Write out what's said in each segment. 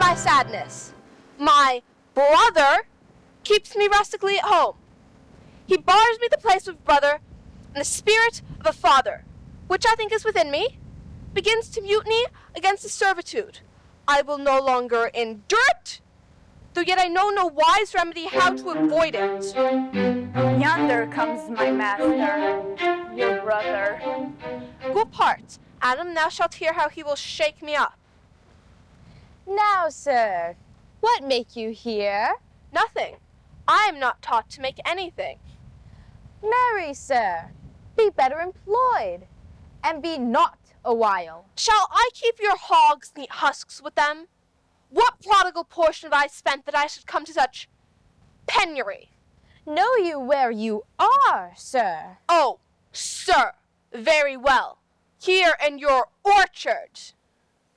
my sadness. My brother keeps me rustically at home. He bars me the place of brother, and the spirit of a father, which I think is within me, begins to mutiny against the servitude. I will no longer endure it, though yet I know no wise remedy how to avoid it. Yonder comes my master, your brother. Go apart, Adam, thou shalt hear how he will shake me up. Now, sir, what make you here? Nothing. I am not taught to make anything. Marry, sir, be better employed, and be not a while. Shall I keep your hogs and eat husks with them? What prodigal portion have I spent that I should come to such penury? Know you where you are, sir? Oh, sir, very well. Here in your orchard.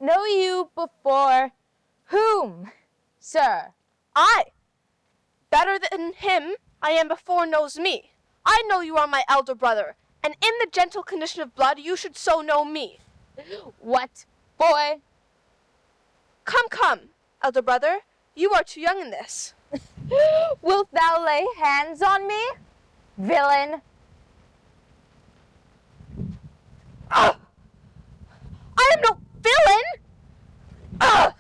Know you before whom, sir? I. Better than him I am before knows me. I know you are my elder brother, and in the gentle condition of blood you should so know me. What, boy? Come, elder brother, you are too young in this. Wilt thou lay hands on me, villain? I am no villain!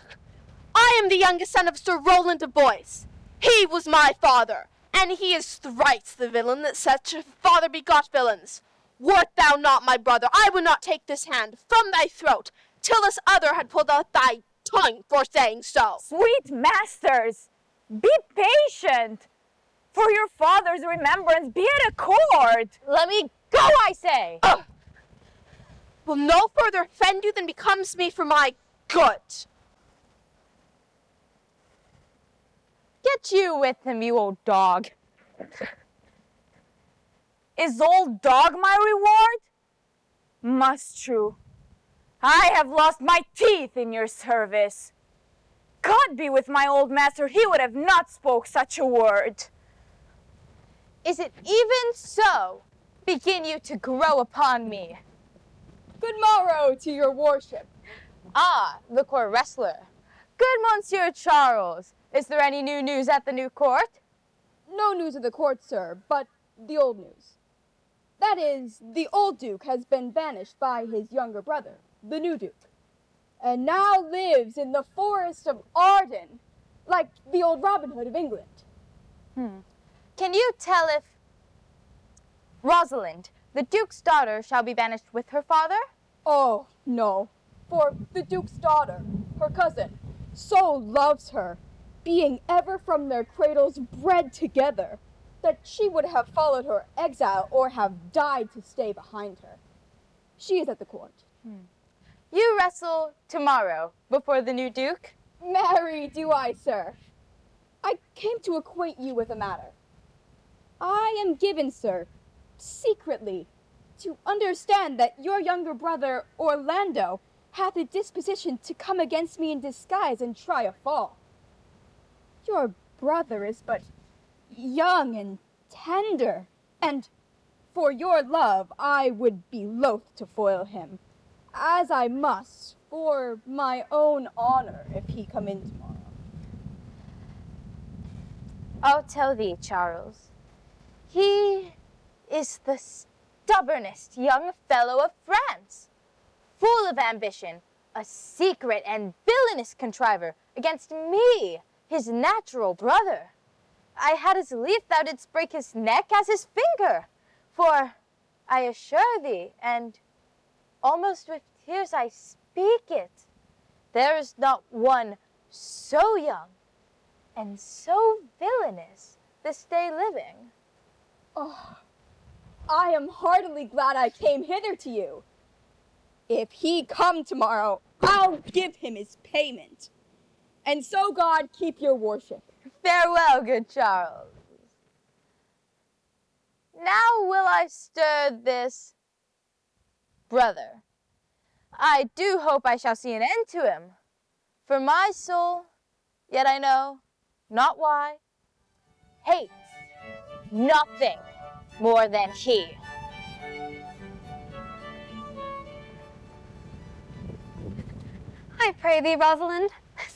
I am the youngest son of Sir Roland de Boys. He was my father, and he is thrice the villain that such a father begot villains. Wert thou not my brother, I would not take this hand from thy throat till this other had pulled out thy tongue for saying so. Sweet masters, be patient. For your father's remembrance, be at accord. Let me go, I say. Will no further offend you than becomes me for my good. Get you with him, you old dog. Is old dog my reward? Must true. I have lost my teeth in your service. God be with my old master, he would have not spoke such a word. Is it even so? Begin you to grow upon me. Good morrow to your worship. Ah, the court wrestler. Good Monsieur Charles. Is there any new news at the new court? No news of the court, sir, but the old news. That is, the old duke has been banished by his younger brother, the new duke, and now lives in the forest of Arden, like the old Robin Hood of England. Can you tell if Rosalind, the duke's daughter, shall be banished with her father? Oh, no, for the duke's daughter, her cousin, so loves her, being ever from their cradles bred together, that she would have followed her exile or have died to stay behind her. She is at the court. You wrestle tomorrow before the new duke? Marry do I, sir. I came to acquaint you with a matter. I am given, sir, secretly, to understand that your younger brother, Orlando, hath a disposition to come against me in disguise and try a fall. Your brother is but young and tender, and for your love I would be loath to foil him, as I must for my own honor if he come in tomorrow. I'll tell thee, Charles. He is the stubbornest young fellow of France, full of ambition, a secret and villainous contriver against me, his natural brother. I had as lief thou didst break his neck as his finger, for I assure thee, and almost with tears I speak it, there is not one so young and so villainous this day living. Oh, I am heartily glad I came hither to you. If he come tomorrow, I'll give him his payment. And so God keep your worship. Farewell, good Charles. Now will I stir this brother. I do hope I shall see an end to him. For my soul, yet I know not why, hates nothing more than he. I pray thee, Rosalind,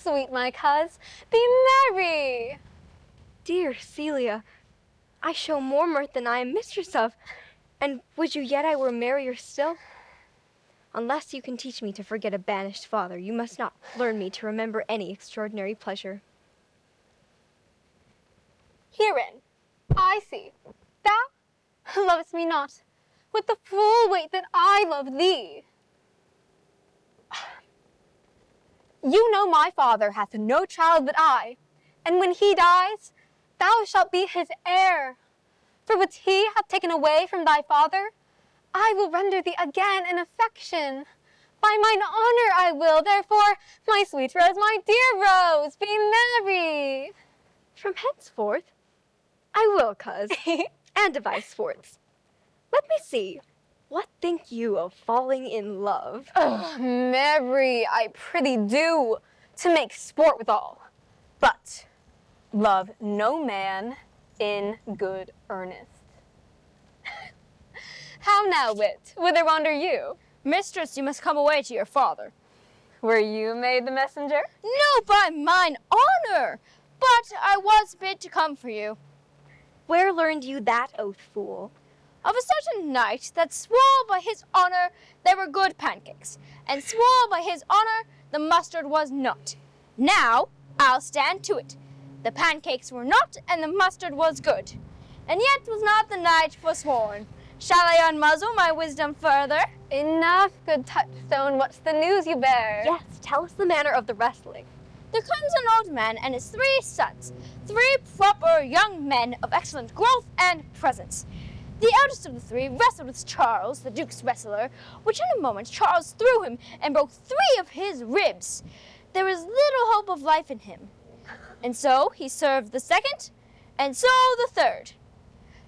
sweet, my coz. Be merry. Dear Celia, I show more mirth than I am mistress of, and would you yet I were merrier still? Unless you can teach me to forget a banished father, you must not learn me to remember any extraordinary pleasure. Herein, I see, thou lovest me not with the full weight that I love thee. You know my father hath no child but I, and when he dies, thou shalt be his heir. For what he hath taken away from thy father, I will render thee again in affection. By mine honor I will, therefore, my sweet rose, my dear rose, be merry. From henceforth, I will, coz, and devise sports. Let me see, what think you of falling in love? Oh, marry, I prithee do, to make sport withal. But love no man in good earnest. How now, wit? Whither wander you? Mistress, you must come away to your father. Were you made the messenger? No, by mine honor! But I was bid to come for you. Where learned you that oath, fool? Of a certain knight that swore by his honor there were good pancakes, and swore by his honor the mustard was not. Now, I'll stand to it. The pancakes were not, and the mustard was good. And yet was not the knight forsworn. Shall I unmuzzle my wisdom further? Enough, good touchstone, what's the news you bear? Yes, tell us the manner of the wrestling. There comes an old man and his 3 sons, 3 proper young men of excellent growth and presence. The eldest of the 3 wrestled with Charles, the Duke's wrestler, which in a moment Charles threw him and broke 3 of his ribs. There was little hope of life in him. And so he served the 2nd, and so the 3rd.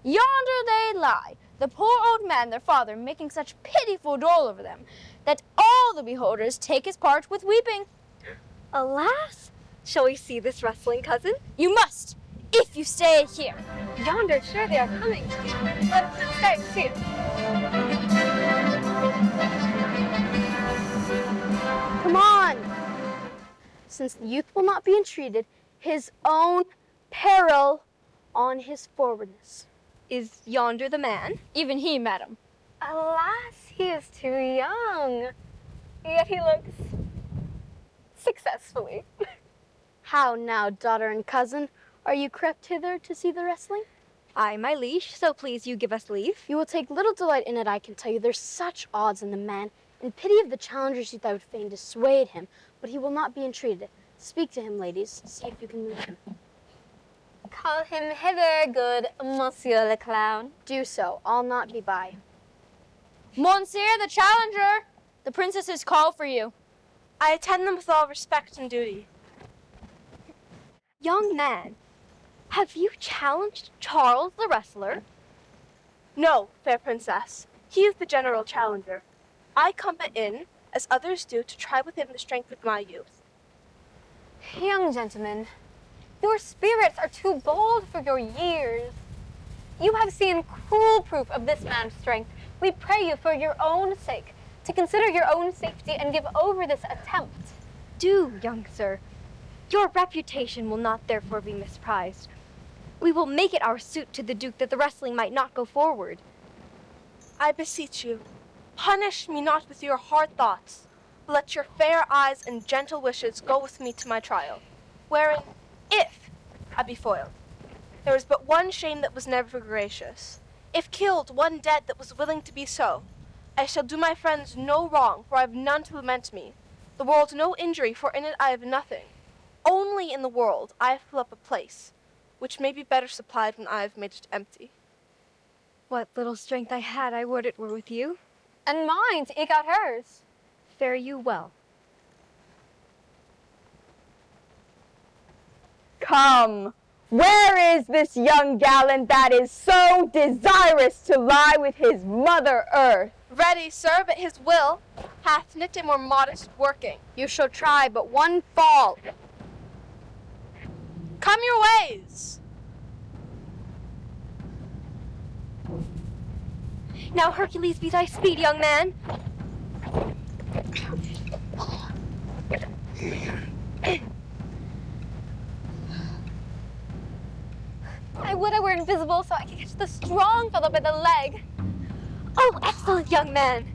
Yonder they lie, the poor old man, their father, making such pitiful dole over them, that all the beholders take his part with weeping. Alas, shall we see this wrestling, cousin? You must, if you stay here. Yonder, sure they are coming. Let us not stay to see it. Come on! Since the youth will not be entreated, his own peril on his forwardness. Is yonder the man? Even he, madam. Alas, he is too young. Yet he looks successfully. How now, daughter and cousin? Are you crept hither to see the wrestling? Aye, my liege, so please you give us leave. You will take little delight in it, I can tell you. There's such odds in the man. In pity of the challenger's youth, I would fain dissuade him, but he will not be entreated. Speak to him, ladies. See if you can move him. Call him hither, good Monsieur le Clown. Do so. I'll not be by. Monsieur the challenger, the princesses call for you. I attend them with all respect and duty. Young man, have you challenged Charles the wrestler? No, fair princess. He is the general challenger. I come in, as others do, to try with him the strength of my youth. Young gentleman, your spirits are too bold for your years. You have seen cruel proof of this man's strength. We pray you for your own sake to consider your own safety and give over this attempt. Do, young sir. Your reputation will not therefore be misprized. We will make it our suit to the Duke that the wrestling might not go forward. I beseech you, punish me not with your hard thoughts, but let your fair eyes and gentle wishes go with me to my trial, wherein, if I be foiled, there is but one shame that was never gracious. If killed, one dead that was willing to be so. I shall do my friends no wrong, for I have none to lament me. The world no injury, for in it I have nothing. Only in the world I fill up a place, which may be better supplied when I have made it empty. What little strength I had, I would it were with you. And mine to eke out hers. Fare you well. Come, where is this young gallant that is so desirous to lie with his mother earth? Ready, sir, but his will hath knit a more modest working. You shall try but one fall. Come your ways. Now, Hercules, be thy speed, young man. invisible so I can catch the strong fellow by the leg. Oh, excellent young man!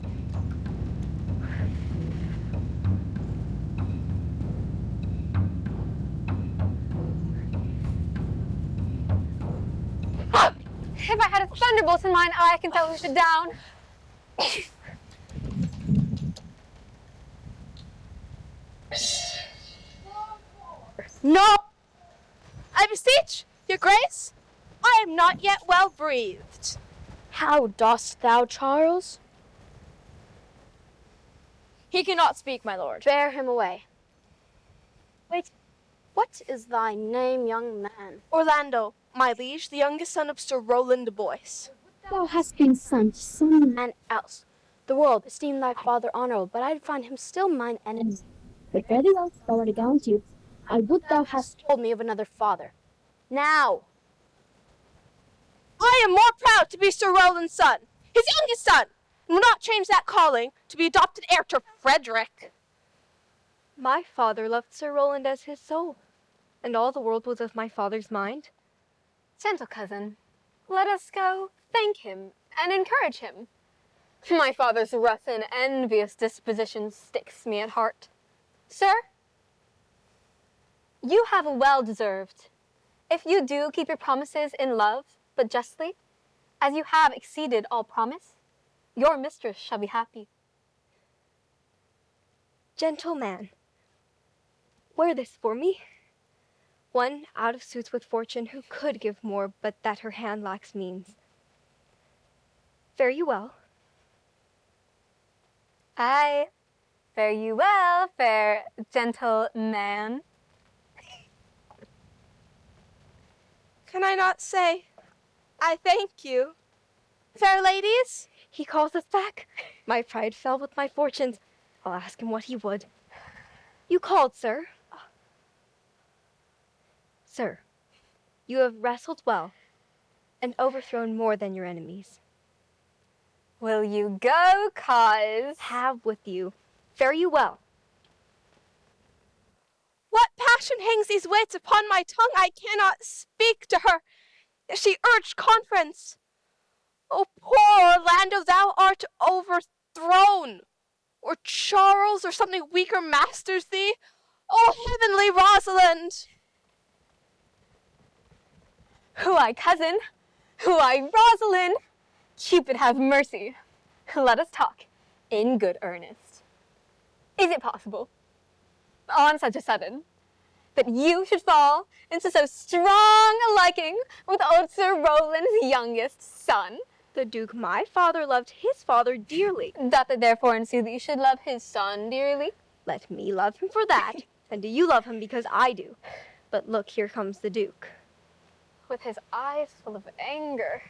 If I had a thunderbolt in mine eye, I can tell who should down. No! I beseech, your grace, I am not yet well breathed. How dost thou, Charles? He cannot speak, my lord. Bear him away. Wait, what is thy name, young man? Orlando, my liege, the youngest son of Sir Rowland de Boyce. Thou hast been son to some man else. The world esteemed thy father honorable, but I find him still mine enemy. But very well, thou art a gallant youth. I would thou hast told me of another father. Now! I am more proud to be Sir Rowland's son, his youngest son, and will not change that calling to be adopted heir to Frederick. My father loved Sir Rowland as his soul, and all the world was of my father's mind. Gentle cousin, let us go thank him and encourage him. My father's rough and envious disposition sticks me at heart. Sir, you have a well-deserved. If you do keep your promises in love, but justly, as you have exceeded all promise, your mistress shall be happy. Gentle man, wear this for me. One out of suits with fortune who could give more, but that her hand lacks means. Fare you well. Aye, fare you well, fair gentle man. Can I not say, I thank you? Fair ladies? He calls us back. My pride fell with my fortunes. I'll ask him what he would. You called, sir? Sir, you have wrestled well and overthrown more than your enemies. Will you go, cause? Have with you. Fare you well. What passion hangs these weights upon my tongue? I cannot speak to her. She urged conference. Oh, poor Orlando, thou art overthrown. Or Charles or something weaker masters thee. Oh, heavenly Rosalind! Who I, cousin? Who I, Rosalind? Cupid have mercy. Let us talk in good earnest. Is it possible, on such a sudden, that you should fall into so strong a liking with old Sir Rowland's youngest son? The Duke, my father, loved his father dearly. Doth it therefore ensue that you should love his son dearly? Let me love him for that, and do you love him because I do. But look, here comes the Duke, with his eyes full of anger.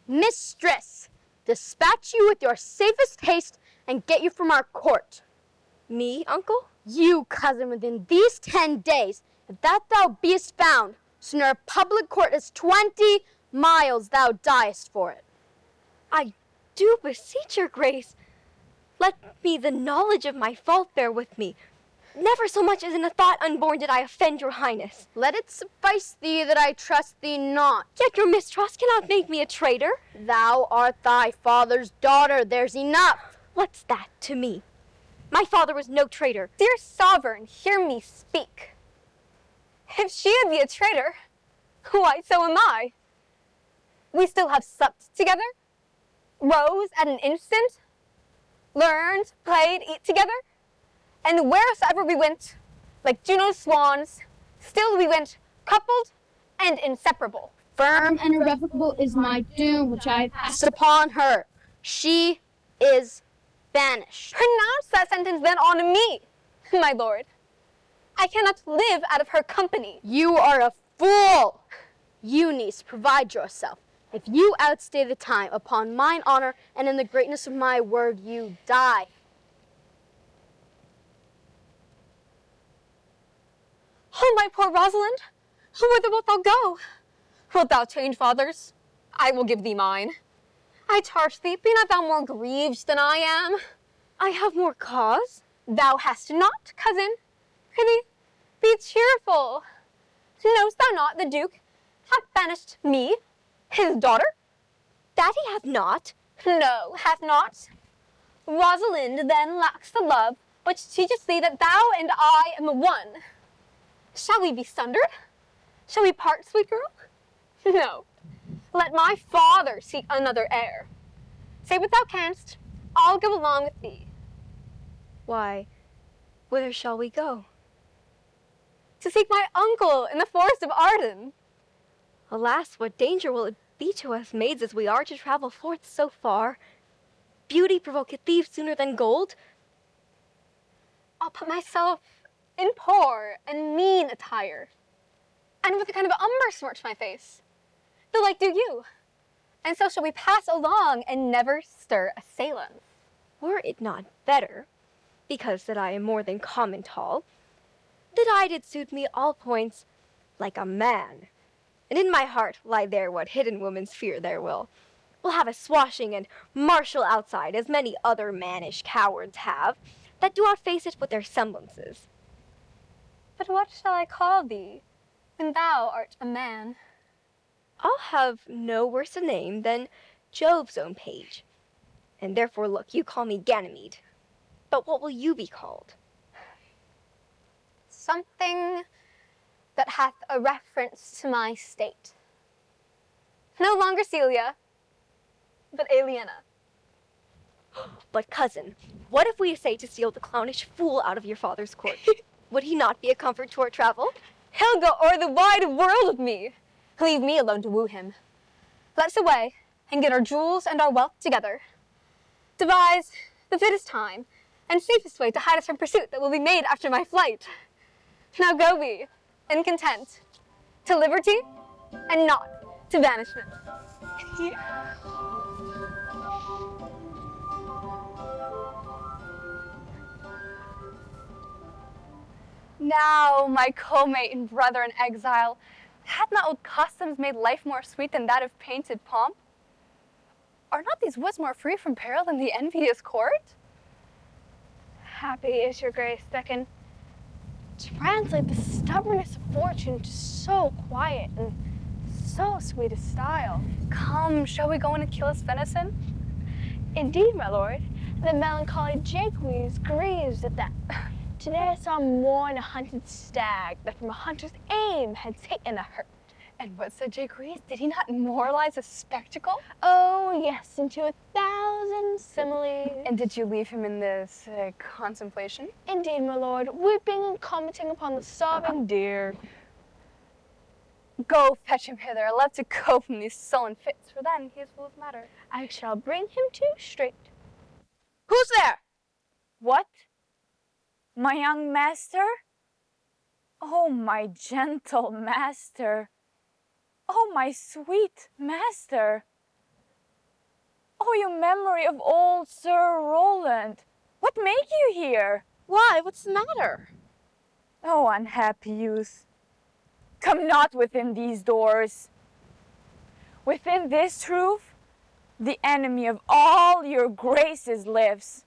Mistress, dispatch you with your safest haste and get you from our court. Me, uncle? You, cousin, within these 10 days, if that thou beest found, so near a public court as 20 miles thou diest for it. I do beseech your grace, let me the knowledge of my fault bear with me. Never so much as in a thought unborn did I offend your highness. Let it suffice thee that I trust thee not. Yet your mistrust cannot make me a traitor. Thou art thy father's daughter, there's enough. What's that to me? My father was no traitor. Dear sovereign, hear me speak. If she be a traitor, why, so am I. We still have supped together, rose at an instant, learned, played, eat together, and wheresoever we went, like Juno's swans, still we went coupled and inseparable. Firm and irrevocable is my doom, which I have passed Upon her. She is banished. Pronounce that sentence then on me, my lord. I cannot live out of her company. You are a fool. Eunice, provide yourself. If you outstay the time, upon mine honor and in the greatness of my word, you die. Oh, my poor Rosalind, whither wilt thou go? Wilt thou change fathers? I will give thee mine. I charge thee, be not thou more grieved than I am. I have more cause. Thou hast not, cousin. Prithee, be cheerful. Knowst thou not the Duke hath banished me, his daughter? That he hath not. No, hath not. Rosalind then lacks the love which teaches thee that thou and I am one. Shall we be sundered? Shall we part, sweet girl? No. Let my father seek another heir. Say what thou canst, I'll go along with thee. Why, whither shall we go? To seek my uncle in the forest of Arden. Alas, what danger will it be to us maids as we are to travel forth so far? Beauty provoketh thieves sooner than gold. I'll put myself in poor and mean attire, and with a kind of umber smirch my face. The like do you, and so shall we pass along and never stir assailants. Were it not better, because that I am more than common tall, that I did suit me all points like a man, and in my heart lie there what hidden women's fear there will have a swashing and martial outside, as many other mannish cowards have, that do outface it with their semblances. But what shall I call thee, when thou art a man? I'll have no worse a name than Jove's own page, and therefore look, you call me Ganymede. But what will you be called? Something that hath a reference to my state. No longer Celia, but Aliena. But cousin, what if we essay to steal the clownish fool out of your father's court? Would he not be a comfort to our travel? He'll go o'er the wide world with me. Leave me alone to woo him. Let's away and get our jewels and our wealth together. Devise the fittest time and safest way to hide us from pursuit that will be made after my flight. Now go we, in content, to liberty and not to banishment. Now, my co-mate and brother in exile, hath not old customs made life more sweet than that of painted pomp? Are not these woods more free from peril than the envious court? Happy is your grace that can translate the stubbornness of fortune to so quiet and so sweet a style. Come, shall we go in and kill his venison? Indeed, my lord, the melancholy Jaques grieves at that. Today I saw him mourn a hunted stag that from a hunter's aim had taken a hurt. And what said Jaques? Did he not moralize a spectacle? Oh, yes, into 1,000 similes. And did you leave him in this contemplation? Indeed, my lord, weeping and commenting upon the sobbing deer. Go fetch him hither. I love to cope from these sullen fits, for then he is full of matter. I shall bring him to straight. Who's there? What? My young master? Oh, my gentle master. Oh, my sweet master. Oh, you memory of old Sir Roland. What make you here? Why, what's the matter? Oh, unhappy youth. Come not within these doors. Within this roof, the enemy of all your graces lives.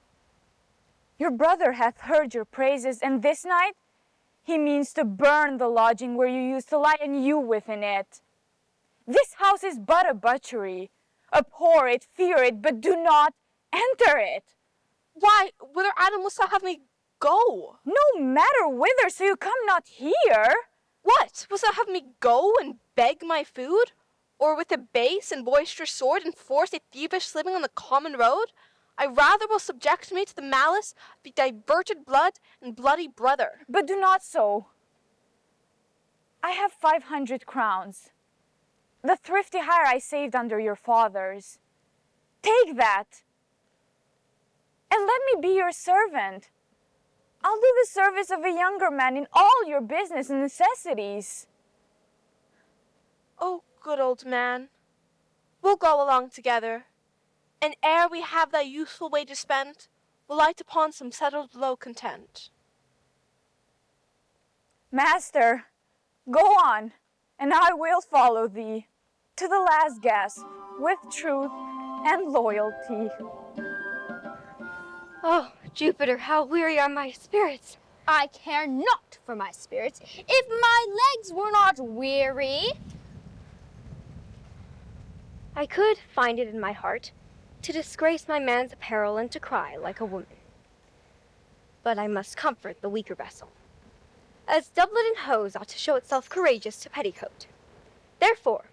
Your brother hath heard your praises, and this night he means to burn the lodging where you used to lie, and you within it. This house is but a butchery. Abhor it, fear it, but do not enter it. Why, whither, Adam, wouldst thou have me go? No matter whither, so you come not here. What, wouldst thou have me go and beg my food? Or with a base and boisterous sword enforce a thievish living on the common road? I rather will subject me to the malice of the diverted blood and bloody brother. But do not so. I have 500 crowns. The thrifty hire I saved under your fathers. Take that, and let me be your servant. I'll do the service of a younger man in all your business and necessities. Oh, good old man, we'll go along together, and ere we have thy useful wages spent, we'll light upon some settled low content. Master, go on, and I will follow thee to the last gasp with truth and loyalty. Oh, Jupiter, how weary are my spirits. I care not for my spirits if my legs were not weary. I could find it in my heart to disgrace my man's apparel and to cry like a woman. But I must comfort the weaker vessel, as doublet and hose ought to show itself courageous to petticoat. Therefore,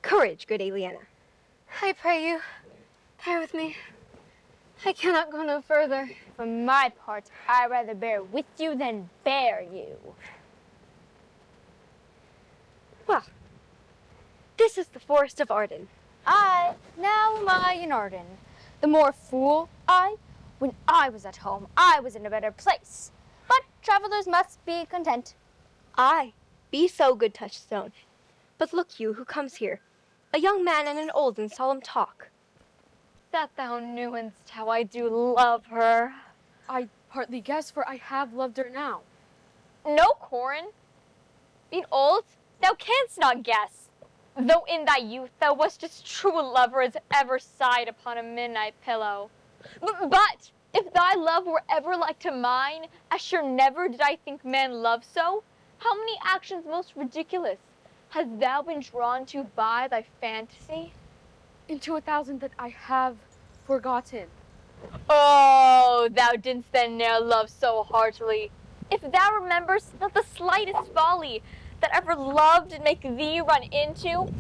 courage, good Aliena. I pray you, bear with me. I cannot go no further. For my part, I'd rather bear with you than bear you. Well, this is the forest of Arden. Now am I in Arden. The more fool I, when I was at home, I was in a better place. But travelers must be content. Aye, be so, good Touchstone. But look you, who comes here, a young man and an old in solemn talk. That thou knewest how I do love her. I partly guess, for I have loved her now. No, Corin. Being old, thou canst not guess. Though in thy youth thou wast as true a lover as ever sighed upon a midnight pillow. But if thy love were ever like to mine, as sure never did I think man love so, how many actions most ridiculous hast thou been drawn to by thy fantasy? Into 1,000 that I have forgotten. Oh, thou didst then ne'er love so heartily. If thou rememberst not the slightest folly that ever loved and make thee run into,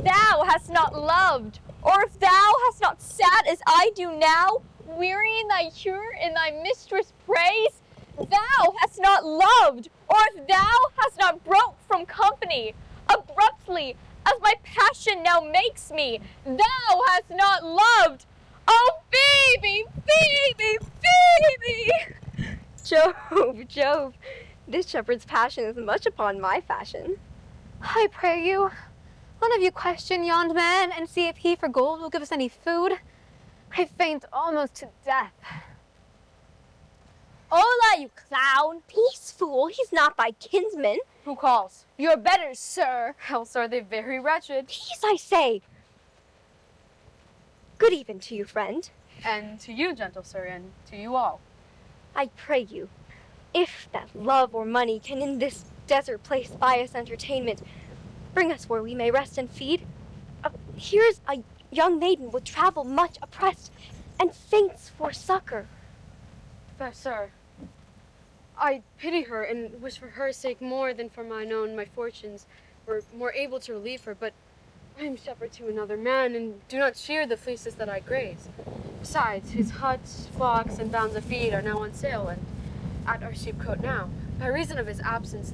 thou hast not loved. Or if thou hast not sat as I do now, wearying thy cure in thy mistress' praise, thou hast not loved. Or if thou hast not broke from company abruptly, as my passion now makes me, thou hast not loved. Oh, Phoebe, Phoebe, Phoebe! Jove, this shepherd's passion is much upon my fashion. I pray you, one of you question yond man and see if he for gold will give us any food. I faint almost to death. Hola, you clown. Peace, fool, he's not thy kinsman. Who calls? You're better, sir. Else are they very wretched. Peace, I say. Good even to you, friend. And to you, gentle sir, and to you all. I pray you, if that love or money can in this desert place buy us entertainment, bring us where we may rest and feed. Here's a young maiden would travel much oppressed and faints for succor. Fair sir, I pity her and wish for her sake more than for mine own. My fortunes were more able to relieve her, but I am shepherd to another man and do not shear the fleeces that I graze. Besides, his huts, flocks, and bounds of feed are now on sale and at our sheepcote now. By reason of his absence,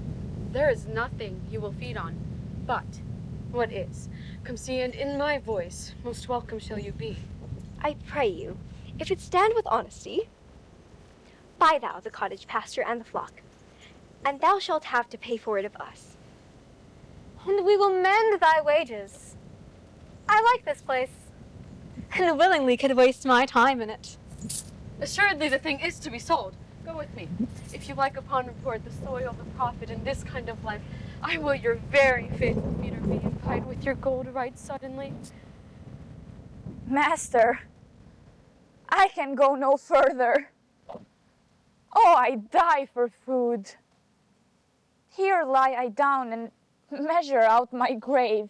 there is nothing he will feed on. But what is? Come see, and in my voice, most welcome shall you be. I pray you, if it stand with honesty, buy thou the cottage pasture and the flock, and thou shalt have to pay for it of us. And we will mend thy wages. I like this place, and willingly could waste my time in it. Assuredly the thing is to be sold. Go with me. If you like upon report the soil, the profit in this kind of life, I will your very faithful feeder be and fight with your gold right suddenly. Master, I can go no further. Oh, I die for food. Here lie I down and measure out my grave.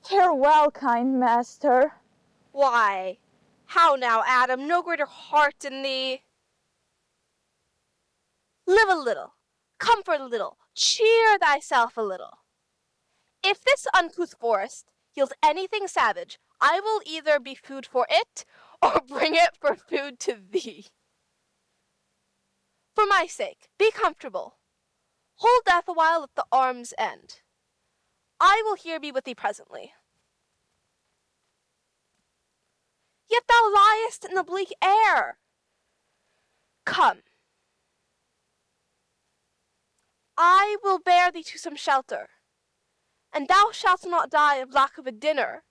Farewell, kind master. Why, how now, Adam, no greater heart in thee. Live a little, comfort a little, cheer thyself a little. If this uncouth forest yields anything savage, I will either be food for it, or bring it for food to thee. For my sake, be comfortable. Hold death a while at the arm's end. I will here be with thee presently. Yet thou liest in the bleak air. Come. I will bear thee to some shelter, and thou shalt not die of lack of a dinner.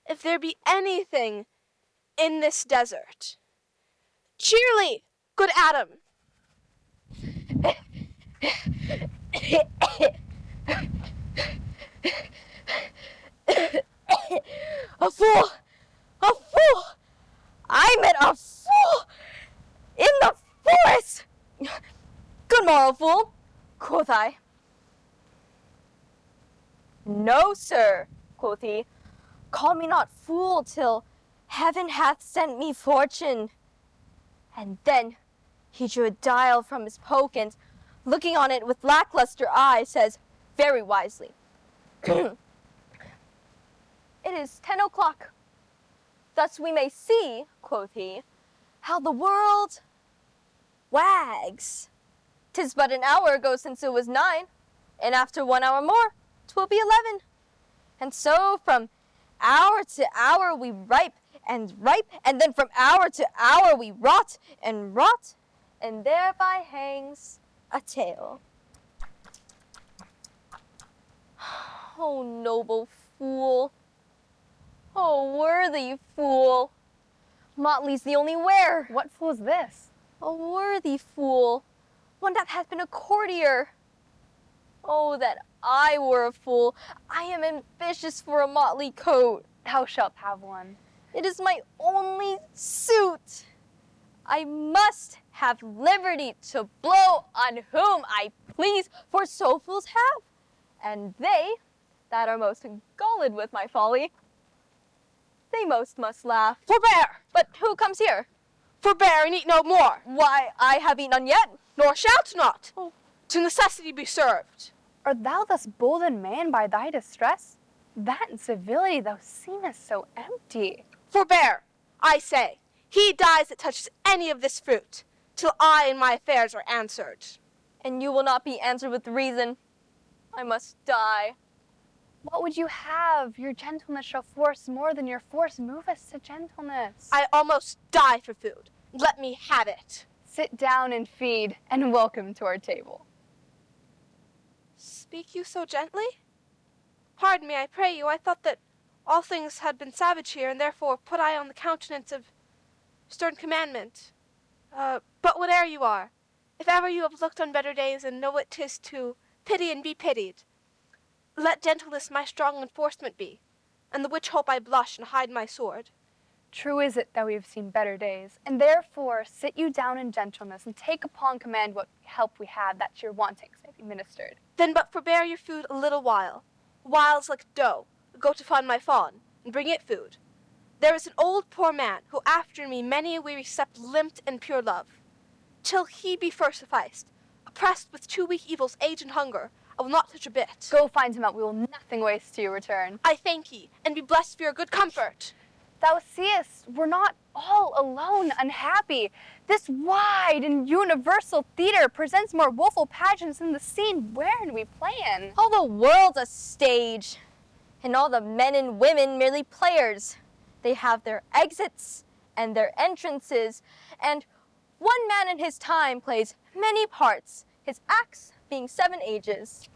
If there be anything in this desert. Cheerly, good Adam. A fool! A fool! I met a fool in the forest! tomorrow, fool, quoth I. No, sir, quoth he, call me not fool till heaven hath sent me fortune. And then he drew a dial from his poke and, looking on it with lackluster eye, says very wisely, It is 10 o'clock. Thus we may see, quoth he, how the world wags. 'Tis but an hour ago since it was 9, and after 1 hour more, 'twill be 11. And so from hour to hour we ripe, and then from hour to hour we rot, and thereby hangs a tale. O noble fool, O worthy fool, motley's the only wear. What fool is this? A worthy fool, one that hath been a courtier. Oh, that I were a fool. I am ambitious for a motley coat. Thou shalt have one. It is my only suit. I must have liberty to blow on whom I please, for so fools have. And they that are most gulled with my folly, they most must laugh. Forbear! But who comes here? Forbear and eat no more, Why, I have eaten none yet. nor shalt not. To necessity be served. Art thou thus bolden man by thy distress? That in civility thou seemest so empty. Forbear, I say. He dies that touches any of this fruit, till I and my affairs are answered. And you will not be answered with reason. I must die. What would you have? Your gentleness shall force more than your force move us to gentleness. I almost die for food. Let me have it. Sit down and feed, and welcome to our table. Speak you so gently? Pardon me, I pray you. I thought that all things had been savage here, and therefore put I on the countenance of stern commandment. But whate'er you are, if ever you have looked on better days and know what 'tis to pity and be pitied, let gentleness my strong enforcement be, and the which hope I blush and hide my sword. True is it that we have seen better days, and therefore sit you down in gentleness, and take upon command what help we have, that your wantings may be ministered. Then but forbear your food a little whiles like doe, go to find my fawn, and bring it food. There is an old poor man, who after me many a weary step limped in pure love, till he be first sufficed. Oppressed with 2 weak evils, age and hunger, I will not touch a bit. Go find him out, we will nothing waste to your return. I thank ye, and be blessed for your good comfort. Thou seest, we're not all alone unhappy. This wide and universal theater presents more woeful pageants than the scene wherein we plan. All the world's a stage, and all the men and women merely players. They have their exits and their entrances, and one man in his time plays many parts, his acts being 7 ages.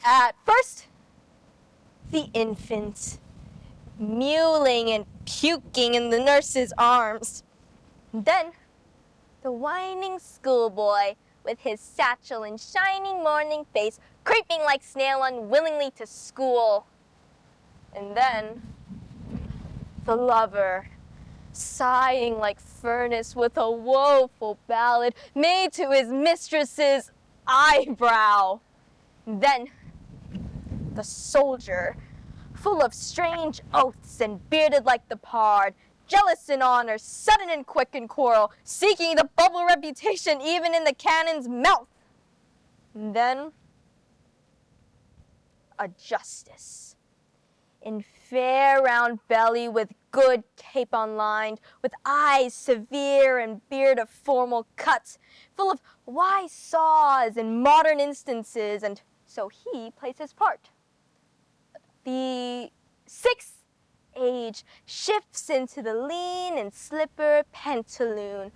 At first, the infant, mewling and puking in the nurse's arms. Then, the whining schoolboy, with his satchel and shining morning face, creeping like snail unwillingly to school. And then, the lover, sighing like furnace with a woeful ballad made to his mistress's eyebrow. And then, the soldier, full of strange oaths and bearded like the pard, jealous in honor, sudden and quick in quarrel, seeking the bubble reputation even in the cannon's mouth. And then, a justice, in fair round belly with good capon lined, with eyes severe and beard of formal cut, full of wise saws and modern instances, and so he plays his part. The 6th age shifts into the lean and slipper pantaloon,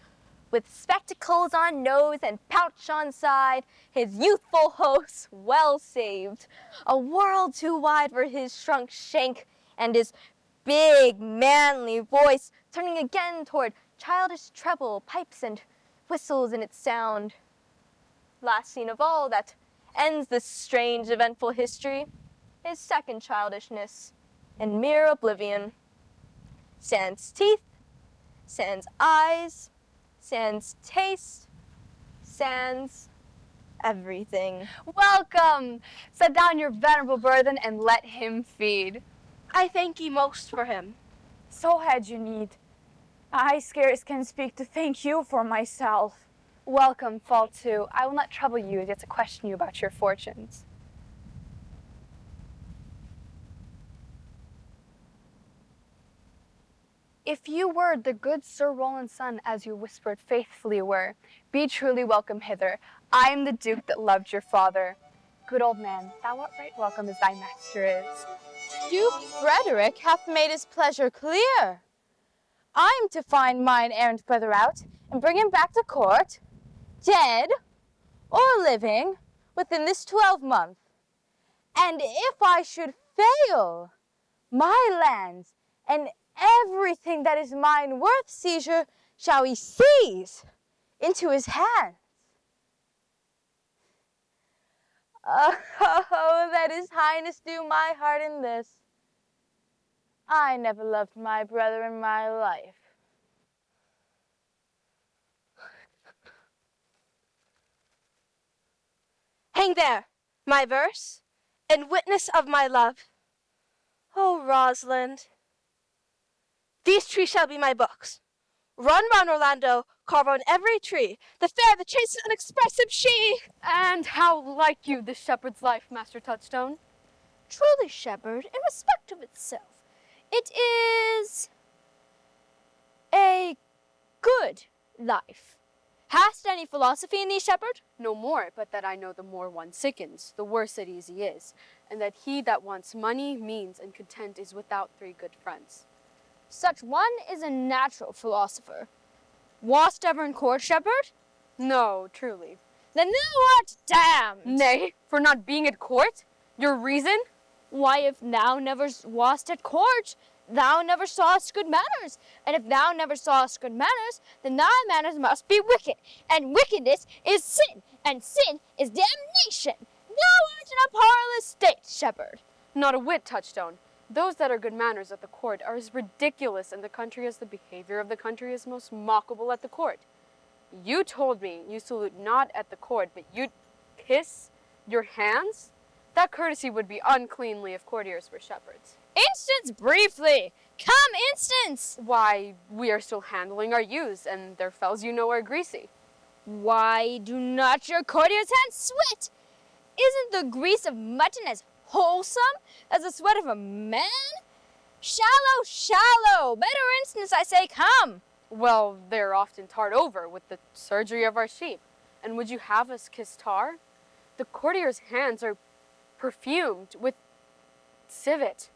with spectacles on nose and pouch on side, his youthful host well saved, a world too wide for his shrunk shank, and his big manly voice turning again toward childish treble, pipes, and whistles in its sound. Last scene of all that ends this strange eventful history is second childishness and mere oblivion. Sans teeth sans eyes, sans taste, sans everything. Welcome! Set down your venerable burden and let him feed. I thank ye most for him. So had you need. I scarce can speak to thank you for myself. Welcome, fall two. I will not trouble you yet to question you about your fortunes. If you were the good Sir Roland's son, as you whispered faithfully were, be truly welcome hither. I am the Duke that loved your father. Good old man, thou art right welcome as thy master is. Duke Frederick hath made his pleasure clear. I'm to find mine errant brother out and bring him back to court, dead or living, within this 12-month. And if I should fail, my lands and everything that is mine worth seizure shall he seize into his hands. Oh, that his highness do my heart in this. I never loved my brother in my life. Hang there, my verse, in witness of my love. Oh, Rosalind, these trees shall be my books. Run round Orlando, carve on every tree, the fair, the chaste, and expressive she. And how like you this shepherd's life, Master Touchstone? Truly, shepherd, in respect of itself, it is a good life. Hast any philosophy in thee, shepherd? No more, but that I know the more one sickens, the worse at ease he is, and that he that wants money, means, and content is without 3 good friends. Such one is a natural philosopher. Wast ever in court, shepherd? No, truly. Then thou art damned. Nay, for not being at court? Your reason? Why, if thou never wast at court, thou never sawest good manners. And if thou never sawest good manners, then thy manners must be wicked. And wickedness is sin, and sin is damnation. Thou art in a parlous state, shepherd. Not a whit, Touchstone. Those that are good manners at the court are as ridiculous in the country as the behavior of the country is most mockable at the court. You told me you salute not at the court, but you'd kiss your hands? That courtesy would be uncleanly if courtiers were shepherds. Instance briefly. Come, instance. Why, we are still handling our ewes, and their fells you know are greasy. Why do not your courtiers' hands sweat? Isn't the grease of mutton as wholesome as the sweat of a man? Shallow, shallow. Better instance, I say, come. Well, they're often tarred over with the surgery of our sheep. And would you have us kiss tar? The courtiers' hands are perfumed with civet.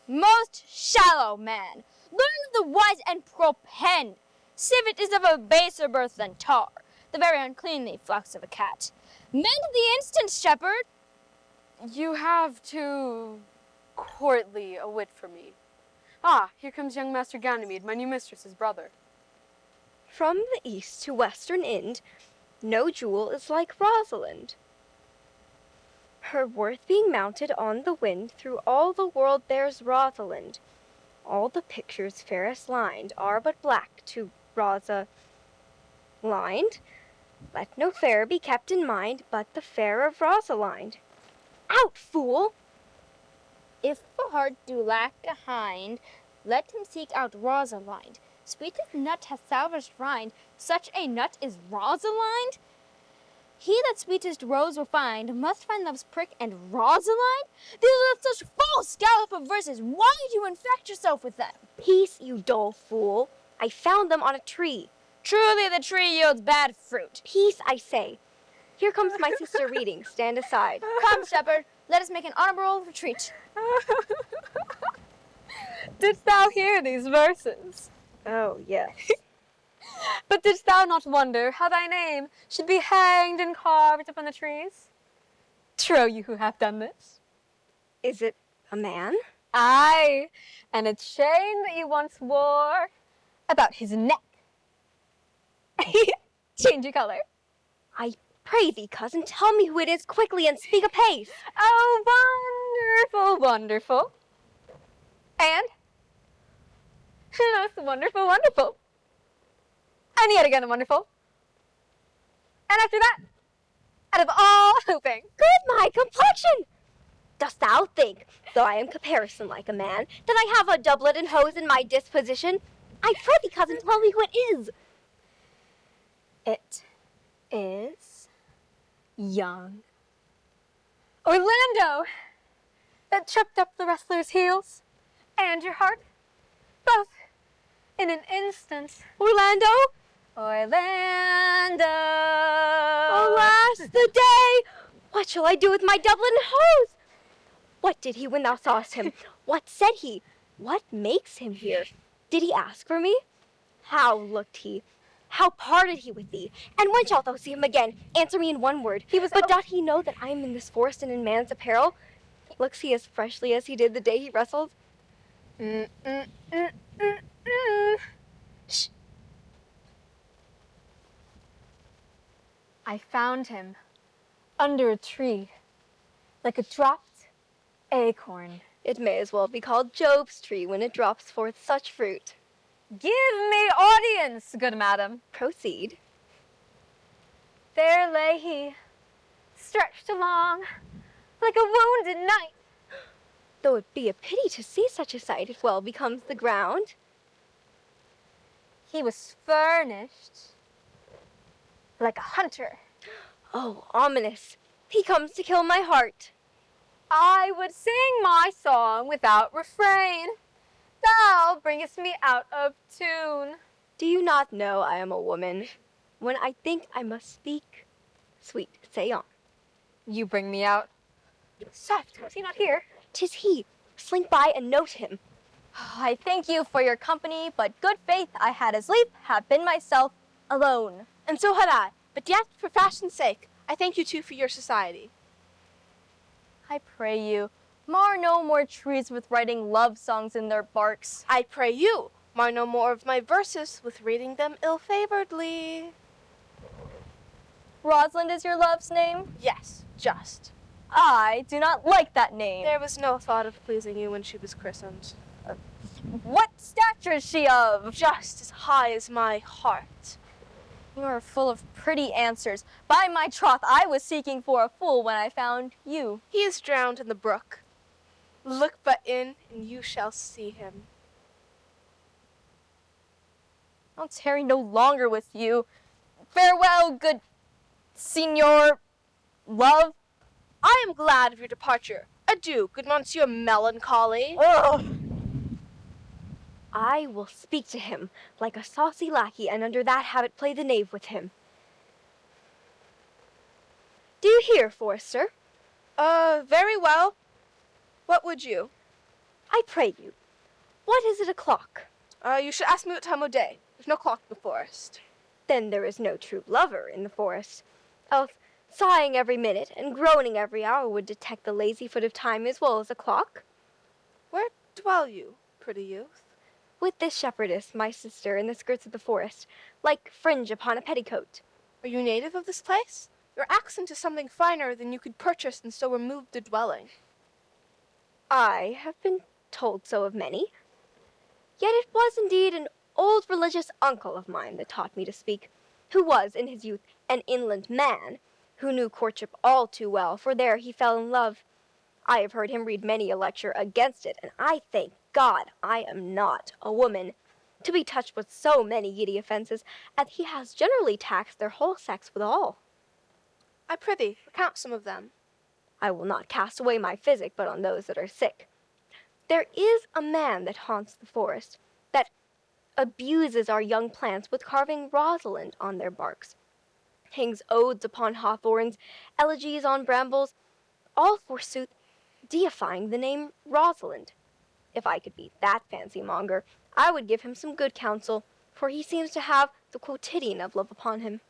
Most shallow man, learn of the wise and propend. Civet is of a baser birth than tar, the very uncleanly flocks of a cat. Mend the instant, shepherd. You have too courtly a wit for me. Ah, here comes young Master Ganymede, my new mistress's brother. From the east to western Ind, no jewel is like Rosalind. Her worth being mounted on the wind, through all the world bears Rosalind. All the pictures fairest lined are but black to Rosa lined. Let no fair be kept in mind but the fair of Rosalind. Out, fool! If a heart do lag behind, let him seek out Rosalind. Sweetest nut hath sourest rind, such a nut is Rosalind? He that sweetest rose will find must find love's prick and Rosalind? These are such false gallop of verses. Why do you infect yourself with them? Peace, you dull fool. I found them on a tree. Truly the tree yields bad fruit. Peace, I say. Here comes my sister reading. Stand aside. Come, shepherd, let us make an honorable retreat. Didst thou hear these verses? Oh, yes. But didst thou not wonder how thy name should be hanged and carved upon the trees? Trow you who hath done this? Is it a man? Aye, and a chain that you once wore about his neck. Change your color. I pray thee, cousin, tell me who it is quickly and speak apace. Oh, wonderful, wonderful. And? Most wonderful, wonderful. and yet again wonderful. And after that, out of all hoping. Good my complexion! Dost thou think, though I am comparison like a man, that I have a doublet and hose in my disposition? I pray thee, cousin, tell me who it is. It is young Orlando that tripped up the wrestler's heels and your heart, both in an instant. Orlando? Orlando. Alas, the day! What shall I do with my doublet and hose? What did he when thou sawest him? What said he? What makes him here? Did he ask for me? How looked he? How parted he with thee? And when shalt thou see him again? Answer me in one word. But doth he know that I am in this forest and in man's apparel? Looks he as freshly as he did the day he wrestled? Shh. I found him under a tree, like a dropped acorn. It may as well be called Job's tree when it drops forth such fruit. Give me audience, good madam. Proceed. There lay he, stretched along, like a wounded knight. Though it be a pity to see such a sight, it well becomes the ground. He was furnished like a hunter. Oh, ominous. He comes to kill my heart. I would sing my song without refrain. Thou bringest me out of tune. Do you not know I am a woman? When I think I must speak, sweet, say on. You bring me out. Soft, was he not here? 'Tis he. Slink by and note him. I thank you for your company, but good faith I had as lief have been myself alone. And so had I. But yet, for fashion's sake, I thank you too for your society. I pray you, mar no more trees with writing love songs in their barks. I pray you, mar no more of my verses with reading them ill-favoredly. Rosalind is your love's name? Yes, just. I do not like that name. There was no thought of pleasing you when she was christened. What stature is she of? Just as high as my heart. You are full of pretty answers. By my troth, I was seeking for a fool when I found you. He is drowned in the brook. Look but in, and you shall see him. I'll tarry no longer with you. Farewell, good Signor Love. I am glad of your departure. Adieu, good Monsieur Melancholy. Ugh. I will speak to him like a saucy lackey, and under that habit play the knave with him. Do you hear, Forester? Very well. What would you? I pray you, what is it o'clock? You should ask me what time of day. There's no clock in the forest. Then there is no true lover in the forest. Else, sighing every minute and groaning every hour would detect the lazy foot of time as well as a clock. Where dwell you, pretty youth? With this shepherdess, my sister, in the skirts of the forest, like fringe upon a petticoat. Are you native of this place? Your accent is something finer than you could purchase in so removed a dwelling. I have been told so of many. Yet it was indeed an old religious uncle of mine that taught me to speak, who was, in his youth, an inland man, who knew courtship all too well, for there he fell in love. I have heard him read many a lecture against it, and I thank God I am not a woman, to be touched with so many giddy offences, as he has generally taxed their whole sex withal. I prithee, recount some of them. I will not cast away my physic, but on those that are sick. There is a man that haunts the forest, that abuses our young plants with carving Rosalind on their barks, hangs odes upon hawthorns, elegies on brambles, all forsooth deifying the name Rosalind. If I could beat that fancy monger, I would give him some good counsel, for he seems to have the quotidian of love upon him.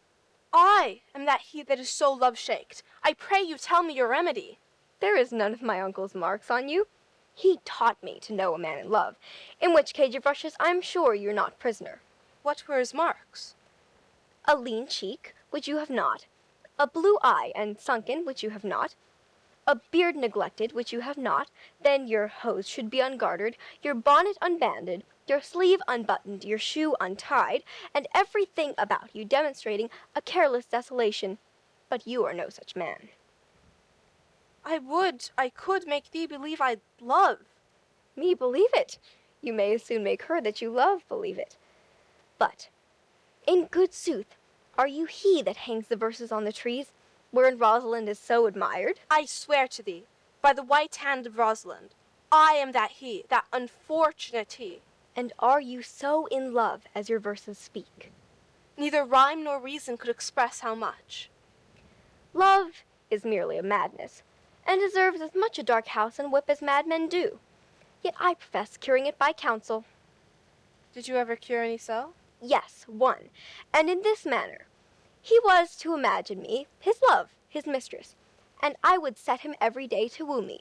I am that he that is so love-shaked. I pray you tell me your remedy. There is none of my uncle's marks on you. He taught me to know a man in love, in which cage of rushes I am sure you're not prisoner. What were his marks? A lean cheek, which you have not, a blue eye and sunken, which you have not, a beard neglected, which you have not, then your hose should be ungartered, your bonnet unbanded, your sleeve unbuttoned, your shoe untied, and everything about you demonstrating a careless desolation. But you are no such man. I could make thee believe I love. Me believe it. You may as soon make her that you love believe it. But, in good sooth, are you he that hangs the verses on the trees, wherein Rosalind is so admired? I swear to thee, by the white hand of Rosalind, I am that he, that unfortunate he. And are you so in love as your verses speak? Neither rhyme nor reason could express how much. Love is merely a madness, and deserves as much a dark house and whip as madmen do. Yet I profess curing it by counsel. Did you ever cure any so? Yes, one, and in this manner. He was to imagine me his love, his mistress, and I would set him every day to woo me,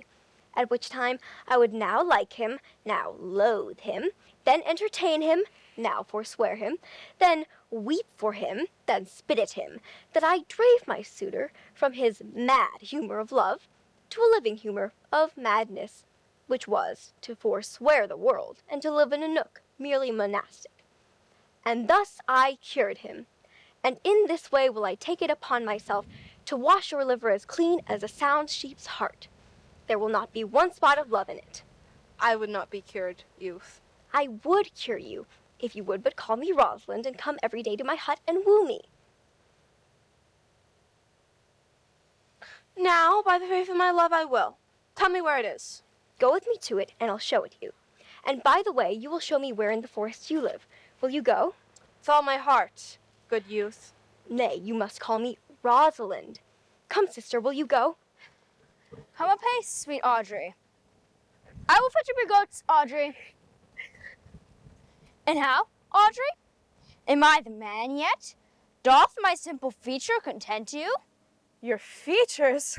at which time I would now like him, now loathe him, then entertain him, now forswear him, then weep for him, then spit at him, that I drave my suitor from his mad humor of love to a living humor of madness, which was to forswear the world and to live in a nook merely monastic. And thus I cured him, and in this way will I take it upon myself to wash your liver as clean as a sound sheep's heart. There will not be one spot of love in it. I would not be cured, youth. I would cure you, if you would but call me Rosalind and come every day to my hut and woo me. Now, by the faith of my love, I will. Tell me where it is. Go with me to it, and I'll show it you. And by the way, you will show me where in the forest you live. Will you go? With all my heart, good youth. Nay, you must call me Rosalind. Come, sister, will you go? Come apace, sweet Audrey. I will fetch up your goats, Audrey. And how, Audrey? Am I the man yet? Doth my simple feature content you? Your features?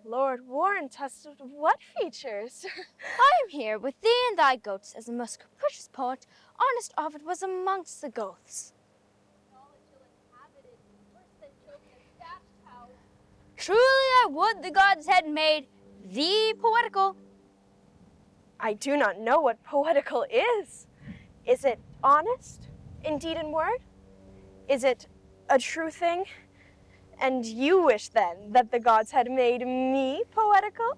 Lord warrant us, what features? I am here with thee and thy goats as a most capricious poet, honest Ovid was amongst the Goths. Truly I would the gods had made thee poetical. I do not know what poetical is. Is it honest, in deed and word? Is it a true thing? And you wish, then, that the gods had made me poetical?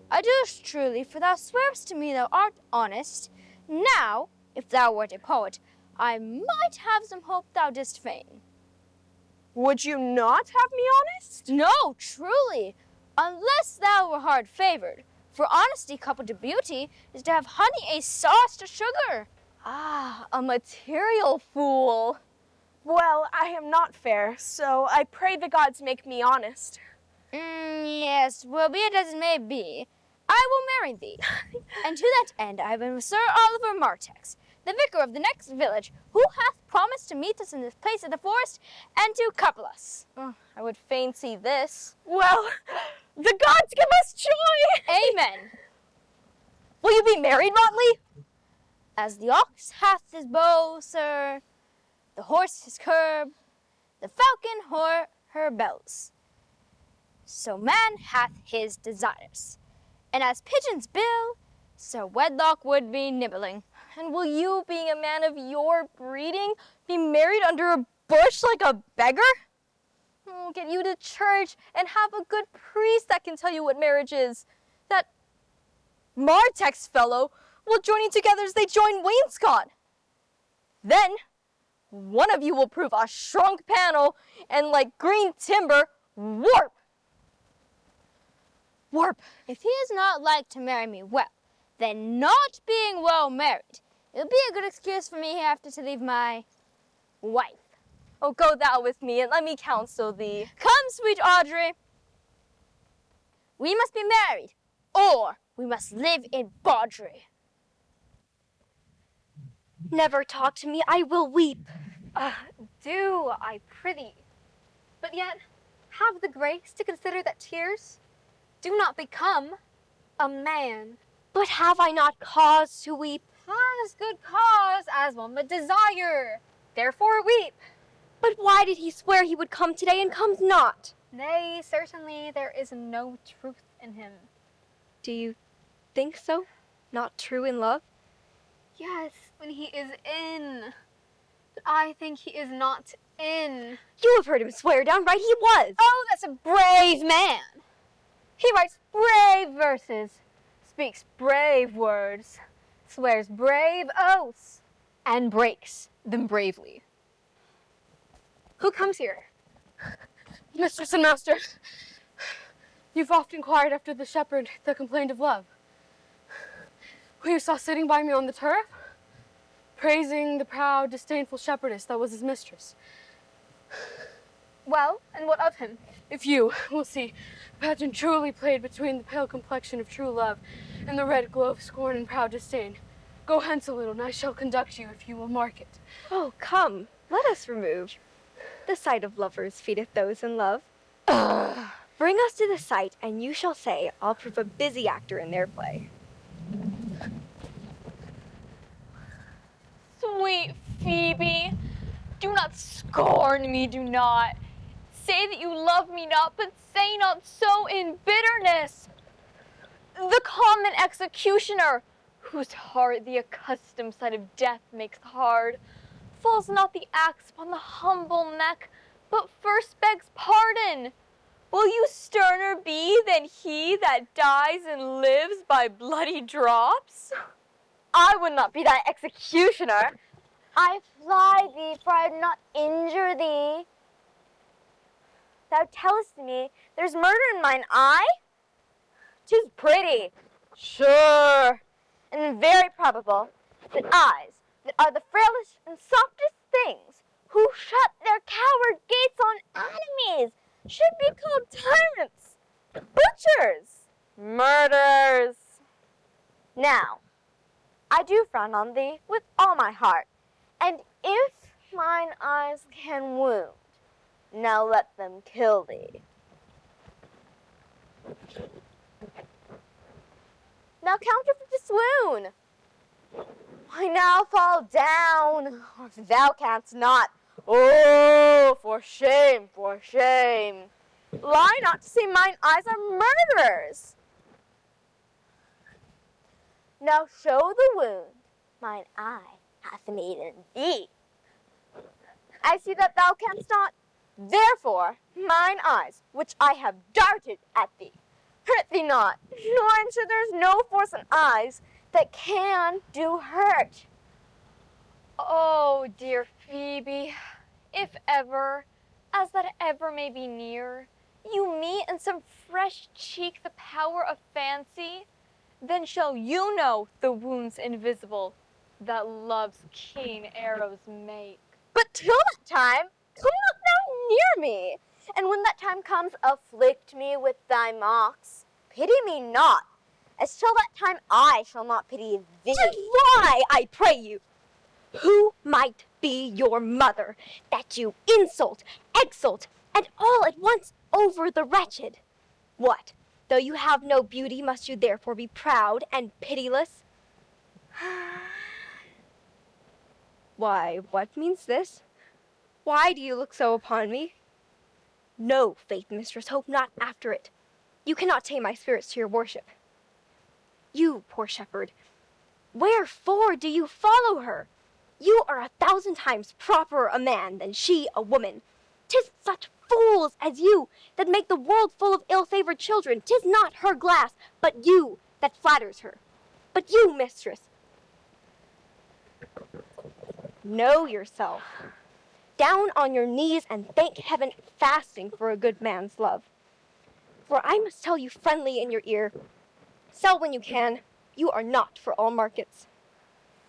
I do truly, for thou swearest to me thou art honest. Now, if thou wert a poet, I might have some hope thou didst feign. Would you not have me honest? No, truly, unless thou were hard-favored. For honesty coupled to beauty is to have honey a sauce to sugar. Ah, a material fool. Well, I am not fair, so I pray the gods make me honest. Yes, well, be it as it may be, I will marry thee. And to that end I have been with Sir Oliver Martex, the vicar of the next village, who hath promised to meet us in this place of the forest and to couple us. I would fain see this. Well, the gods give us joy! Amen. Will you be married, Motley? As the ox hath his bow, sir, the horse his curb, the falcon her bells. So man hath his desires, and as pigeons bill, so wedlock would be nibbling. And will you, being a man of your breeding, be married under a bush like a beggar? Get you to church and have a good priest that can tell you what marriage is. That Martex fellow will join you together as they join wainscot. Then, one of you will prove a shrunk panel and like green timber, warp. Warp. If he is not like to marry me well, then not being well married, it'll be a good excuse for me hereafter to leave my wife. Oh, go thou with me, and let me counsel thee. Come, sweet Audrey. We must be married, or we must live in bawdry. Never talk to me, I will weep. Do, I prithee. But yet, have the grace to consider that tears do not become a man. But have I not cause to weep? Has good cause, as one would desire. Therefore weep. But why did he swear he would come today and comes not? Nay, certainly there is no truth in him. Do you think so? Not true in love? Yes, when he is in. But I think he is not in. You have heard him swear downright he was. Oh, that's a brave man. He writes brave verses, speaks brave words, swears brave oaths, and breaks them bravely. Who comes here? Mistress and master, you've oft inquired after the shepherd that complained of love. Who you saw sitting by me on the turf, praising the proud, disdainful shepherdess that was his mistress. Well, and what of him? If you will see, pageant truly played between the pale complexion of true love and the red glow of scorn and proud disdain. Go hence a little, and I shall conduct you if you will mark it. Oh, come, let us remove. The sight of lovers feedeth those in love. Bring us to the sight, and you shall say, I'll prove a busy actor in their play. Sweet Phoebe, do not scorn me, do not. Say that you love me not, but say not so in bitterness. The common executioner, whose heart the accustomed sight of death makes hard, falls not the axe upon the humble neck, but first begs pardon. Will you sterner be than he that dies and lives by bloody drops? I would not be thy executioner. I fly thee, for I would not injure thee. Thou tellest me there's murder in mine eye? 'Tis pretty, sure, and very probable that eyes that are the frailest and softest things, who shut their coward gates on enemies, should be called tyrants, butchers, murderers. Now, I do frown on thee with all my heart, and if mine eyes can wound, now let them kill thee. Now counterfeit to swoon. Why now fall down, or if thou canst not, oh, for shame, for shame. Lie not to say mine eyes are murderers. Now show the wound mine eye hath made in thee. I see that thou canst not, therefore mine eyes, which I have darted at thee, hurt thee not, nor ensure there's no force in eyes that can do hurt. Oh, dear Phoebe, if ever, as that ever may be near, you meet in some fresh cheek the power of fancy, then shall you know the wounds invisible that love's keen arrows make. But till that time, come not thou near me, and when that time comes, afflict me with thy mocks. Pity me not, as till that time I shall not pity thee. And why, I pray you? Who might be your mother, that you insult, exalt, and all at once over the wretched? What, though you have no beauty, must you therefore be proud and pitiless? Why, what means this? Why do you look so upon me? No, faith, mistress, hope not after it. You cannot tame my spirits to your worship. You, poor shepherd, wherefore do you follow her? You are 1,000 times properer a man than she a woman. 'Tis such fools as you that make the world full of ill-favored children. 'Tis not her glass, but you that flatters her. But you, mistress, know yourself. Down on your knees and thank heaven fasting for a good man's love. For I must tell you friendly in your ear, sell when you can, you are not for all markets.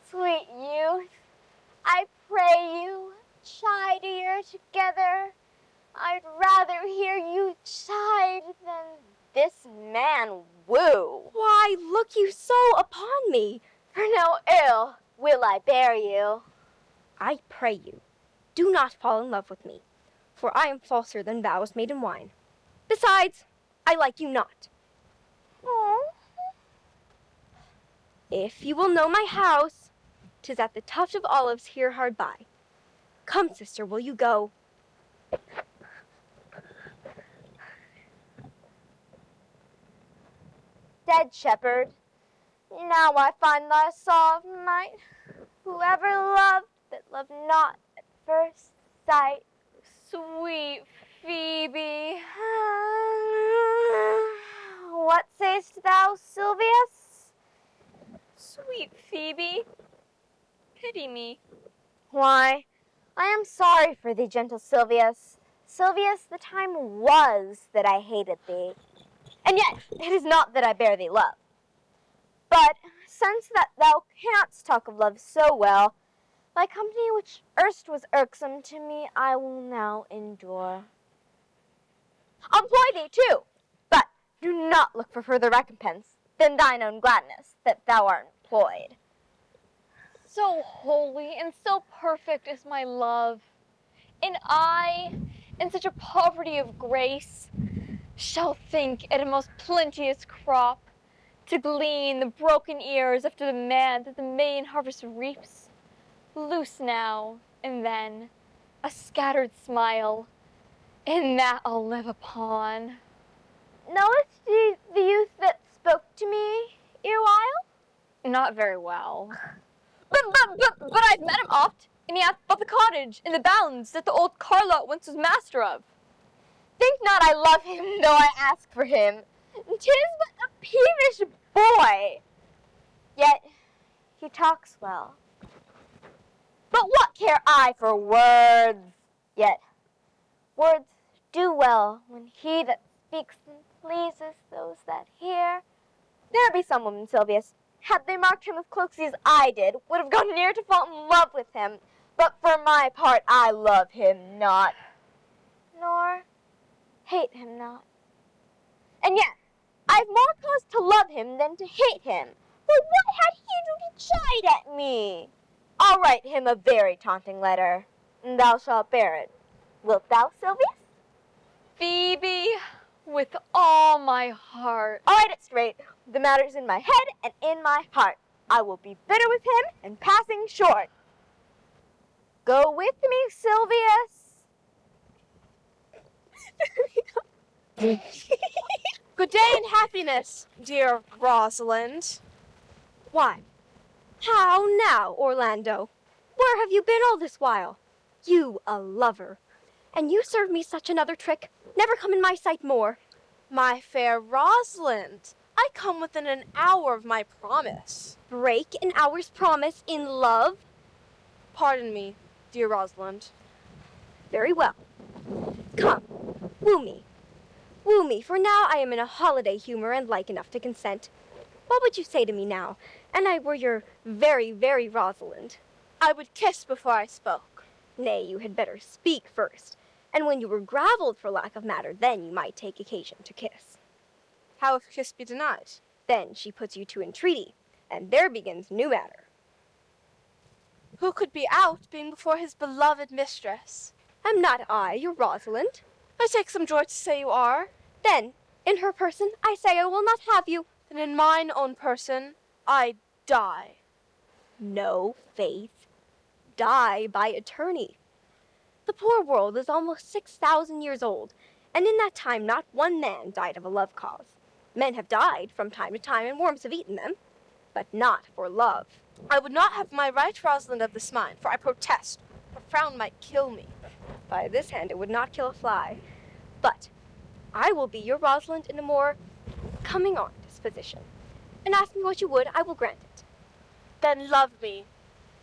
Sweet youth, I pray you, chide ear together. I'd rather hear you chide than this man woo. Why look you so upon me? For no ill will I bear you. I pray you, do not fall in love with me, for I am falser than vows made in wine. Besides, I like you not. Oh. If you will know my house, 'tis at the tuft of olives here hard by. Come, sister, will you go? dead shepherd. Now I find thy saw of might. Whoever loved, but loved not at first sight. Sweet Phoebe. What say'st thou, Silvius? Sweet Phoebe. Pity me. Why, I am sorry for thee, gentle Silvius. Silvius, the time was that I hated thee. And yet, it is not that I bear thee love. But, since that thou canst talk of love so well, thy company which erst was irksome to me, I will now endure. I'll employ thee too, but do not look for further recompense than thine own gladness that thou art employed. So holy and so perfect is my love, and I, in such a poverty of grace, shall think it a most plenteous crop to glean the broken ears after the man that the main harvest reaps. Loose now and then a scattered smile, and that I'll live upon. Knowest ye the youth that spoke to me erewhile? Not very well. But I've met him oft, and he hath bought the cottage in the bounds that the old Carlot once was master of. Think not I love him, though I ask for him. 'Tis but a peevish boy. Yet he talks well. But what care I for words? Yet words do well when he that speaks them pleases those that hear. There be some women, Silvius, had they marked him with cloaks as I did, would have gone near to fall in love with him. But for my part, I love him not, nor hate him not. And yet, I've more cause to love him than to hate him. For what had he to chide at me? I'll write him a very taunting letter, and thou shalt bear it. Wilt thou, Silvius? Phoebe, with all my heart. I'll write it straight. The matter's in my head and in my heart. I will be bitter with him and passing short. Go with me, Silvius. Good day and happiness, dear Rosalind. Why, how now, Orlando? Where have you been all this while? You a lover, and you serve me such another trick. Never come in my sight more. My fair Rosalind, I come within an hour of my promise. Break an hour's promise in love? Pardon me, dear Rosalind. Very well. Come, woo me. Woo me, for now I am in a holiday humor and like enough to consent. What would you say to me now, and I were your very, very Rosalind? I would kiss before I spoke. Nay, you had better speak first, and when you were gravelled for lack of matter, then you might take occasion to kiss. How if kiss be denied? Then she puts you to entreaty, and there begins new matter. Who could be out, being before his beloved mistress? Am not I your Rosalind? I take some joy to say you are. Then, in her person, I say I will not have you. Then in mine own person, I die. No, Faith. Die by attorney. The poor world is almost 6,000 years old, and in that time not one man died of a love cause. Men have died from time to time, and worms have eaten them, but not for love. I would not have my right, Rosalind, of this mind, for I protest, a frown might kill me. By this hand it would not kill a fly. But I will be your Rosalind in a more coming on disposition. And ask me what you would, I will grant it. Then love me,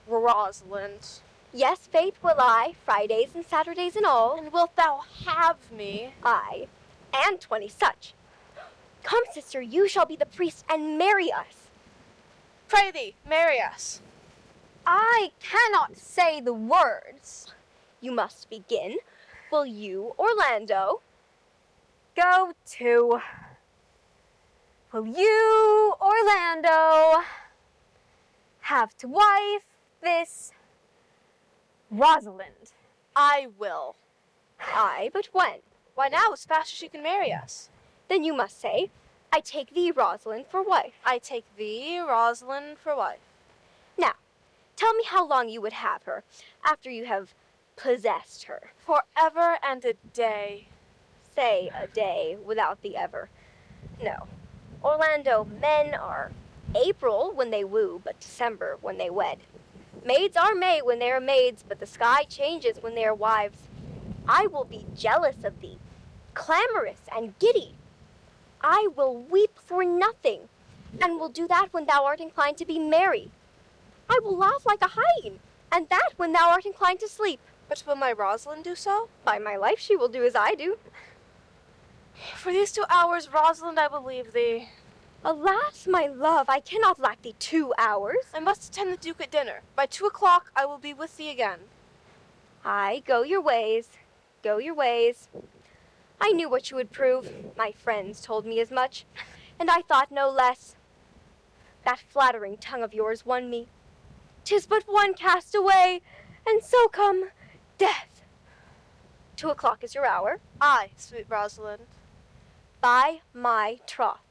Rosalind. Yes, Faith, will I, Fridays and Saturdays and all. And wilt thou have me? Aye, and 20 such. Come, sister, you shall be the priest and marry us. Pray thee, marry us. I cannot say the words. You must begin. Will you, Orlando? Go to. Will you, Orlando, have to wife this Rosalind? I will. Aye, but when? Why now, as fast as she can marry us. Then you must say, I take thee, Rosalind, for wife. I take thee, Rosalind, for wife. Now, tell me how long you would have her, after you have possessed her. Forever and a day. Say a day without the ever. No, Orlando, men are April when they woo, but December when they wed. Maids are May when they are maids, but the sky changes when they are wives. I will be jealous of thee, clamorous and giddy. I will weep for nothing, and will do that when thou art inclined to be merry. I will laugh like a hind, and that when thou art inclined to sleep. But will my Rosalind do so? By my life she will do as I do. For these 2 hours, Rosalind, I will leave thee. Alas, my love, I cannot lack thee 2 hours. I must attend the Duke at dinner. By 2 o'clock, I will be with thee again. Aye, go your ways. Go your ways. I knew what you would prove. My friends told me as much, and I thought no less. That flattering tongue of yours won me. 'Tis but one cast away, and so come death. 2 o'clock is your hour. Aye, sweet Rosalind. By my troth,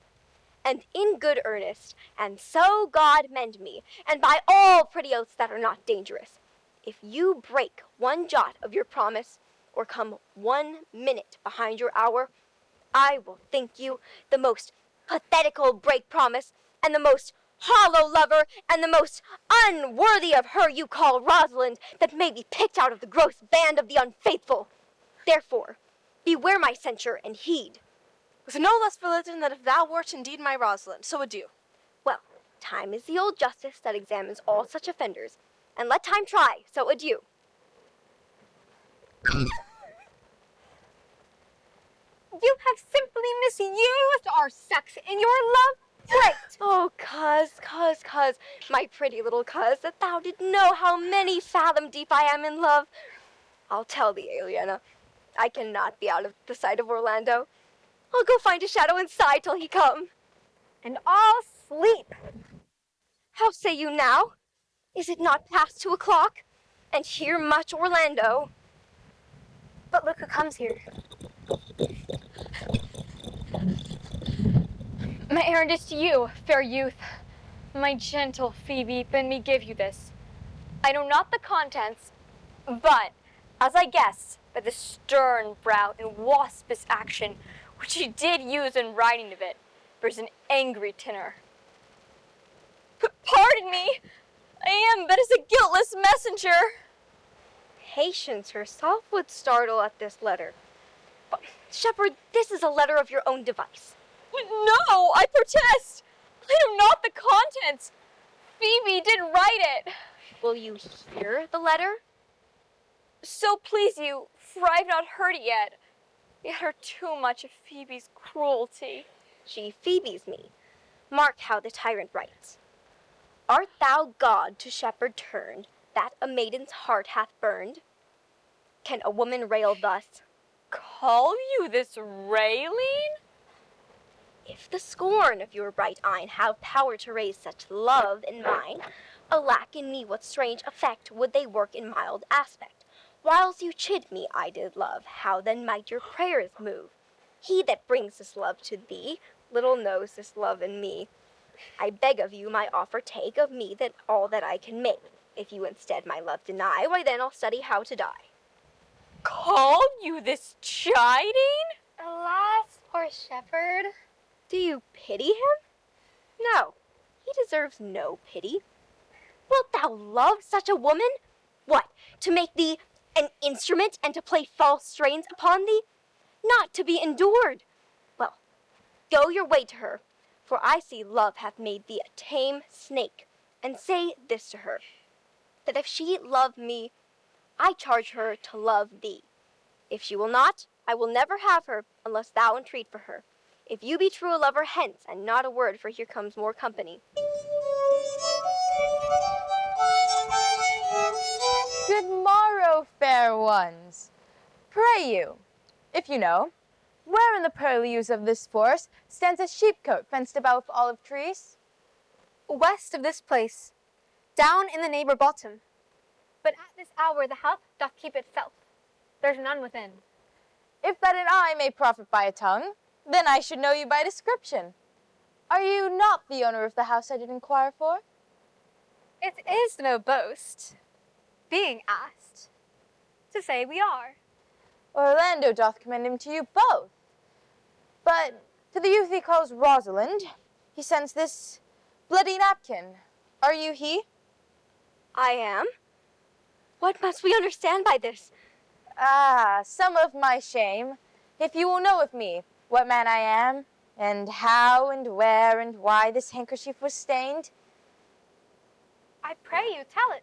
and in good earnest, and so God mend me, and by all pretty oaths that are not dangerous, if you break 1 jot of your promise, or come 1 minute behind your hour, I will think you the most pathetical break promise, and the most hollow lover, and the most unworthy of her you call Rosalind, that may be picked out of the gross band of the unfaithful. Therefore, beware my censure, and heed. With no less religion than if thou wert indeed my Rosalind, so adieu. Well, time is the old justice that examines all such offenders, and let time try, so adieu. You have simply misused our sex in your love. Great! Oh, cuz, my pretty little cuz, that thou did know how many fathom deep I am in love. I'll tell thee, Aliena, I cannot be out of the sight of Orlando. I'll go find a shadow and sigh till he come. And I'll sleep. How say you now? Is it not past 2 o'clock? And here much Orlando. But look who comes here. My errand is to you, fair youth. My gentle Phoebe, bid me give you this. I know not the contents, but, as I guess, by the stern brow and waspish action which he did use in writing of it, there's an angry tenor. Pardon me, I am but as a guiltless messenger. Patience herself would startle at this letter. But, shepherd, this is a letter of your own device. No, I protest. I know not the contents. Phoebe did write it. Will you hear the letter? So please you, for I have not heard it yet. Yet heard too much of Phoebe's cruelty. She Phoebes me. Mark how the tyrant writes. Art thou God to shepherd turned, that a maiden's heart hath burned? Can a woman rail thus? Call you this railing? If the scorn of your bright eyne have power to raise such love in mine, alack in me what strange effect would they work in mild aspect. Whiles you chid me, I did love, how then might your prayers move? He that brings this love to thee, little knows this love in me. I beg of you my offer take of me that all that I can make. If you instead my love deny, why then I'll study how to die. Call you this chiding? Alas, poor shepherd. Do you pity him? No, he deserves no pity. Wilt thou love such a woman? What, to make thee an instrument and to play false strains upon thee? Not to be endured. Well, go your way to her, for I see love hath made thee a tame snake, and say this to her, that if she love me, I charge her to love thee. If she will not, I will never have her, unless thou entreat for her. If you be true a lover, hence, and not a word, for here comes more company. Good morrow, fair ones. Pray you, if you know, where in the purlieus of this forest stands a sheepcote fenced about with olive trees? West of this place, down in the neighbor bottom. But at this hour the house doth keep itself. There's none within. If that and I may profit by a tongue, then I should know you by description. Are you not the owner of the house I did inquire for? It is no boast, being asked, to say we are. Orlando doth commend him to you both. But to the youth he calls Rosalind, he sends this bloody napkin. Are you he? I am? What must we understand by this? Ah, some of my shame, if you will know of me, what man I am, and how and where and why this handkerchief was stained. I pray you, tell it.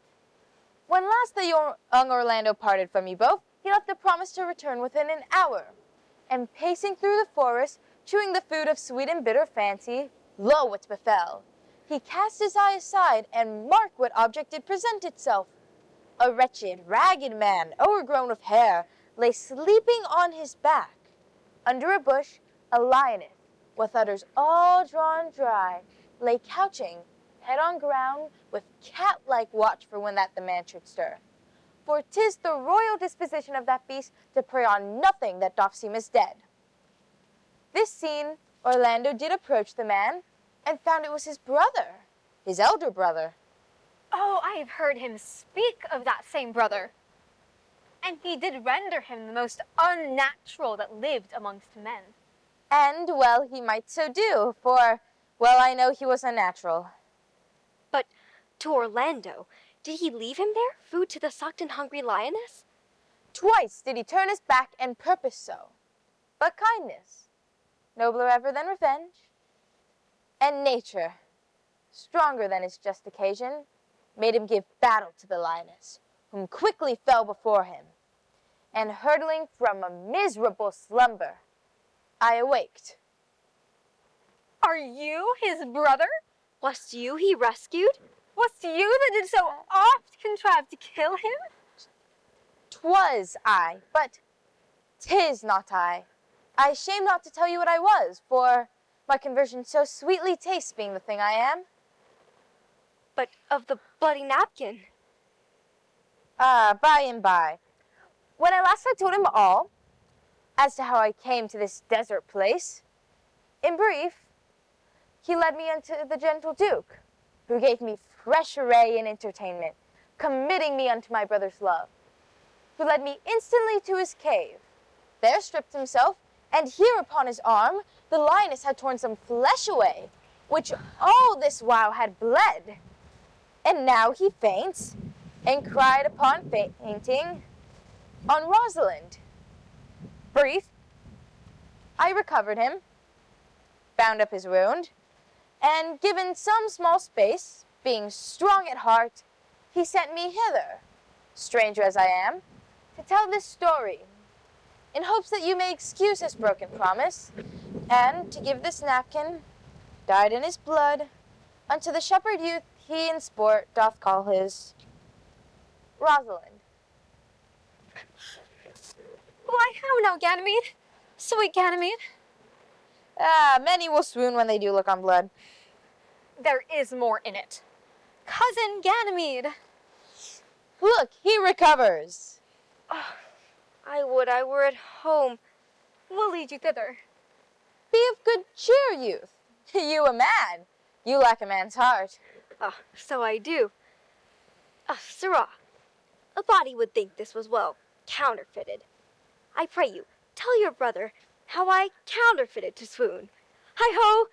When last the young Orlando parted from you both, he left a promise to return within an hour. And pacing through the forest, chewing the food of sweet and bitter fancy, lo, what befell! He cast his eye aside, and mark what object did present itself. A wretched, ragged man, o'ergrown with hair, lay sleeping on his back. Under a bush, a lioness, with udders all drawn dry, lay couching, head on ground, with cat-like watch for when that the man should stir. For 'tis the royal disposition of that beast to prey on nothing that doth seem as dead. This seen, Orlando did approach the man, and found it was his brother, his elder brother. Oh, I have heard him speak of that same brother. And he did render him the most unnatural that lived amongst men. And well he might so do, for well I know he was unnatural. But to Orlando, did he leave him there, food to the sucked and hungry lioness? Twice did he turn his back and purpose so. But kindness, nobler ever than revenge, and nature, stronger than his just occasion, made him give battle to the lioness, whom quickly fell before him. And hurtling from a miserable slumber, I awaked. Are you his brother? Wast you he rescued? Wast you that did so oft contrive to kill him? 'Twas I, but 'tis not I. I shame not to tell you what I was, for my conversion so sweetly tastes being the thing I am. But of the bloody napkin? By and by. When I last had told him all, as to how I came to this desert place, in brief, he led me unto the gentle Duke, who gave me fresh array and entertainment, committing me unto my brother's love, who led me instantly to his cave, there stripped himself, and here upon his arm the lioness had torn some flesh away, which all this while had bled. And now he faints, and cried upon fainting on Rosalind. Brief, I recovered him, bound up his wound, and given some small space, being strong at heart, he sent me hither, stranger as I am, to tell this story, in hopes that you may excuse his broken promise, and to give this napkin, dyed in his blood, unto the shepherd youth he in sport doth call his Rosalind. Why, how now, Ganymede? Sweet Ganymede. Many will swoon when they do look on blood. There is more in it. Cousin Ganymede. Look, he recovers. Oh, I would I were at home. We'll lead you thither. Be of good cheer, youth. You a man. You lack a man's heart. So I do. Sirrah, a body would think this was well counterfeited. I pray you, tell your brother how I counterfeited to swoon. Hi-ho!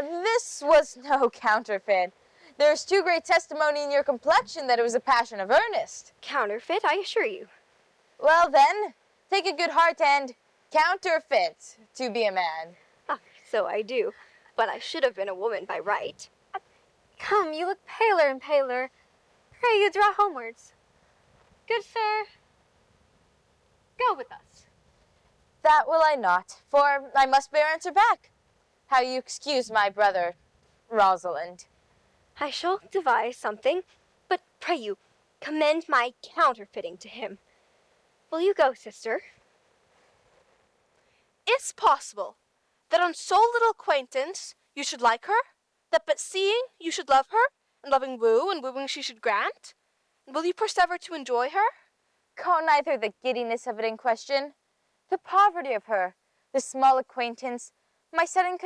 This was no counterfeit. There is too great testimony in your complexion that it was a passion of earnest. Counterfeit, I assure you. Well then, take a good heart and counterfeit to be a man. So I do, but I should have been a woman by right. Come, you look paler and paler. Pray you draw homewards. Good sir, go with us. That will I not, for I must bear answer back. How you excuse my brother, Rosalind. I shall devise something, but pray you, commend my counterfeiting to him. Will you go, sister? Is possible that on so little acquaintance you should like her, that but seeing you should love her, and loving woo, and wooing she should grant? And will you persever to enjoy her? Call neither the giddiness of it in question, the poverty of her, the small acquaintance, my sudden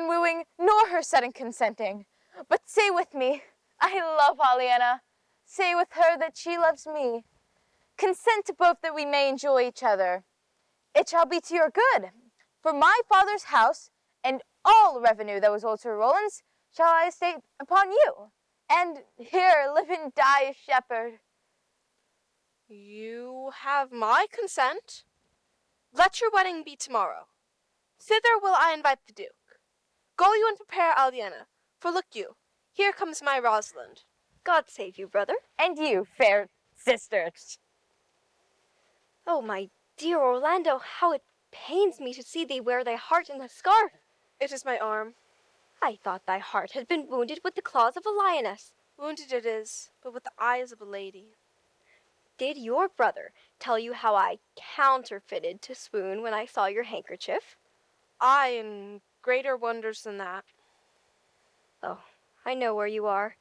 wooing, nor her sudden consenting. But say with me, I love Aliena. Say with her that she loves me. Consent to both that we may enjoy each other. It shall be to your good, for my father's house and all revenue that was owed to Roland's shall I estate upon you. And here live and die a shepherd. You have my consent. Let your wedding be tomorrow. Thither will I invite the Duke. Go you and prepare Aliena, for look you, here comes my Rosalind. God save you, brother. And you, fair sisters. Oh, my dear Orlando, how it pains me to see thee wear thy heart in a scarf. It is my arm. I thought thy heart had been wounded with the claws of a lioness. Wounded it is, but with the eyes of a lady. Did your brother tell you how I counterfeited to swoon when I saw your handkerchief? Aye, and greater wonders than that. Oh, I know where you are.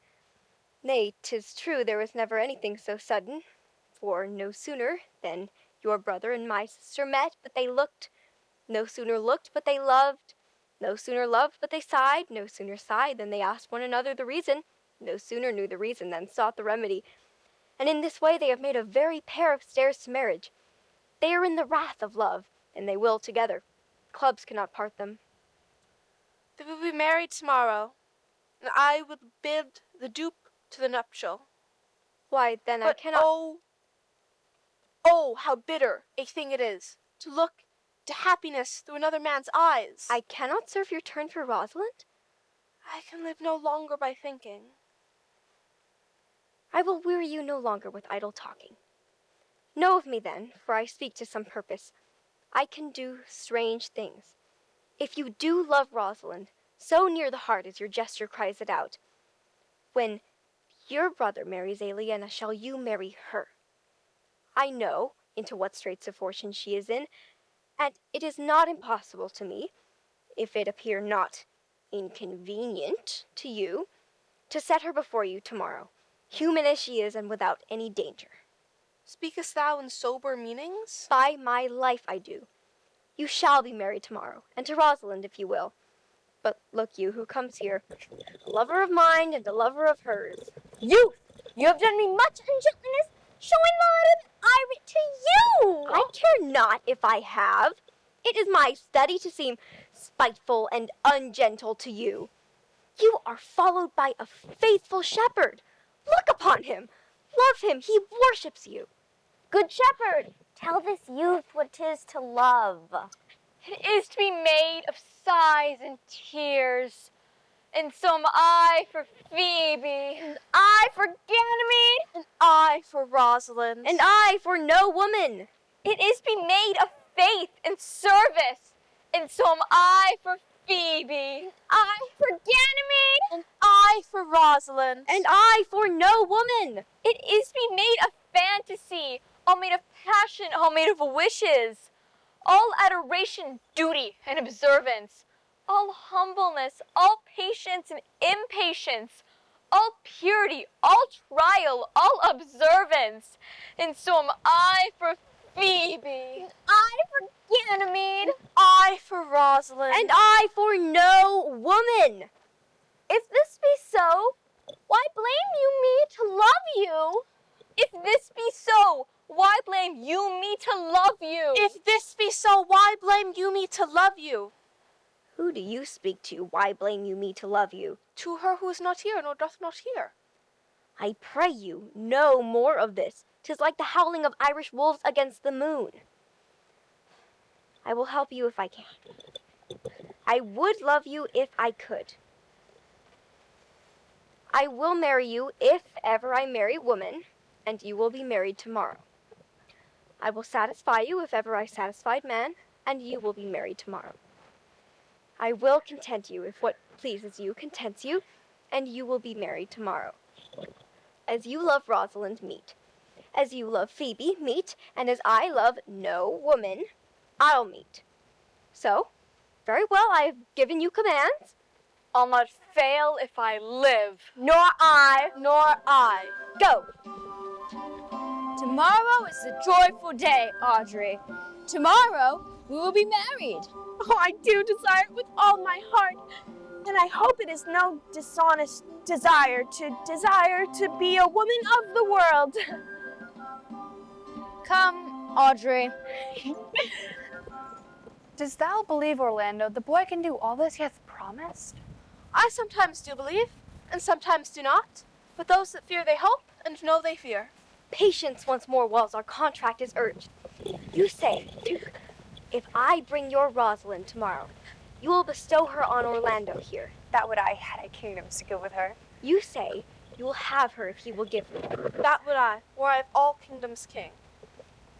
Nay, 'tis true there was never anything so sudden, for no sooner than your brother and my sister met, but they looked. No sooner looked, but they loved. No sooner loved, but they sighed. No sooner sighed than they asked one another the reason. No sooner knew the reason than sought the remedy. And in this way they have made a very pair of stairs to marriage. They are in the wrath of love, and they will together. Clubs cannot part them. They will be married tomorrow, and I will bid the dupe to the nuptial. Why, then But I cannot... oh, how bitter a thing it is to look to happiness through another man's eyes. I cannot serve your turn for Rosalind? I can live no longer by thinking. I will weary you no longer with idle talking. Know of me then, for I speak to some purpose. I can do strange things. If you do love Rosalind, so near the heart as your gesture cries it out, when your brother marries Aliena, shall you marry her? I know into what straits of fortune she is in, and it is not impossible to me, if it appear not inconvenient to you, to set her before you tomorrow, human as she is and without any danger. Speakest thou in sober meanings? By my life I do. You shall be married tomorrow, and to Rosalind if you will. But look you, who comes here, a lover of mine and a lover of hers. Youth, you have done me much ungentleness, showing the letter that I writ to you. I care not if I have. It is my study to seem spiteful and ungentle to you. You are followed by a faithful shepherd. Look upon him. Love him. He worships you. Good shepherd, tell this youth what 'tis to love. It is to be made of sighs and tears. And so am I for Phoebe. And I for Ganymede. And I for Rosalind. And I for no woman. It is to be made of faith and service. And so am I for Phoebe. I for Ganymede. And I for Rosalind. And I for no woman. It is to be made of fantasy, all made of passion, all made of wishes, all adoration, duty, and observance, all humbleness, all patience and impatience, all purity, all trial, all observance. And so am I for Phoebe. I for Ganymede. I for Rosalind. And I for no woman. If this be so, why blame you me to love you? If this be so, why blame you me to love you? If this be so, why blame you me to love you? Who do you speak to? Why blame you me to love you? To her who is not here, nor doth not hear. I pray you, no more of this. 'Tis like the howling of Irish wolves against the moon. I will help you if I can. I would love you if I could. I will marry you if ever I marry woman, and you will be married tomorrow. I will satisfy you if ever I satisfied man, and you will be married tomorrow. I will content you if what pleases you contents you, and you will be married tomorrow. As you love Rosalind, meet. As you love Phoebe, meet. And as I love no woman, I'll meet. So, very well, I have given you commands. I'll not fail if I live. Nor I, nor I. Go. Tomorrow is a joyful day, Audrey. Tomorrow we will be married. Oh, I do desire it with all my heart. And I hope it is no dishonest desire to be a woman of the world. Come, Audrey. Dost thou believe, Orlando, the boy can do all this he hath promised? I sometimes do believe, and sometimes do not. But those that fear they hope, and know they fear. Patience once more whilst our contract is urged. You say, Duke, if I bring your Rosalind tomorrow, you will bestow her on Orlando here. That would I, had I kingdoms to give with her. You say you will have her if he will give her. That would I, were I of all kingdoms king.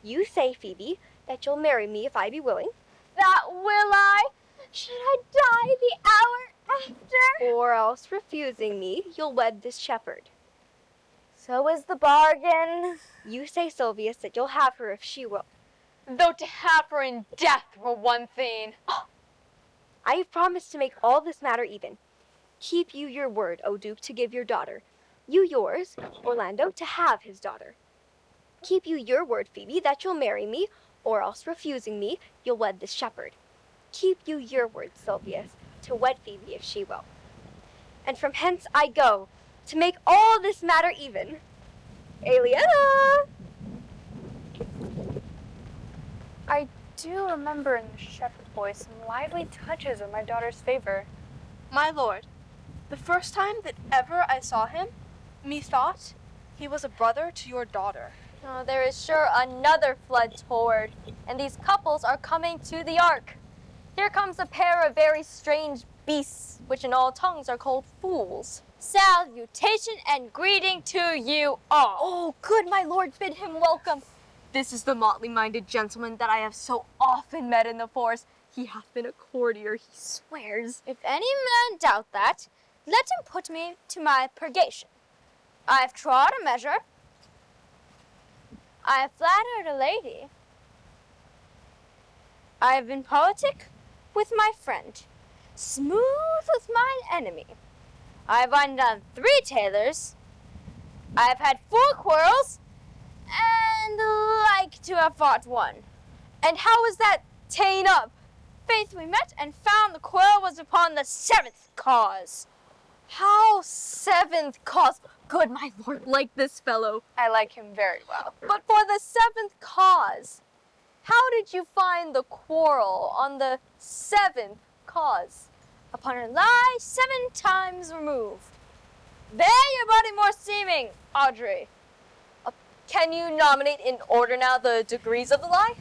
You say, Phoebe, that you'll marry me if I be willing. That will I. Should I die the hour after? Or else, refusing me, you'll wed this shepherd. So is the bargain. You say, Silvius, that you'll have her if she will. Though to have her in death were one thing. I have promised to make all this matter even. Keep you your word, O Duke, to give your daughter. You yours, Orlando, to have his daughter. Keep you your word, Phoebe, that you'll marry me, or else refusing me, you'll wed this shepherd. Keep you your word, Silvius, to wed Phoebe if she will. And from hence I go, to make all this matter even. Aliena! I do remember in the shepherd boy some lively touches of my daughter's favor. My lord, the first time that ever I saw him, methought he was a brother to your daughter. Oh, there is sure another flood toward, and these couples are coming to the ark. Here comes a pair of very strange beasts, which in all tongues are called fools. Salutation and greeting to you all. Oh, good my lord, bid him welcome. This is the motley-minded gentleman that I have so often met in the forest. He hath been a courtier, he swears. If any man doubt that, let him put me to my purgation. I have trod a measure. I have flattered a lady. I have been politic with my friend, smooth with mine enemy. I have undone 3 tailors. I have had 4 quarrels, and like to have fought 1. And how was that ta'en up? Faith, we met and found the quarrel was upon the 7th cause. How 7th cause? Good my lord, like this fellow. I like him very well. But for the 7th cause, how did you find the quarrel on the 7th cause? Upon her lie 7 times removed. There your body more seeming, Audrey. Can you nominate in order now the degrees of the lie?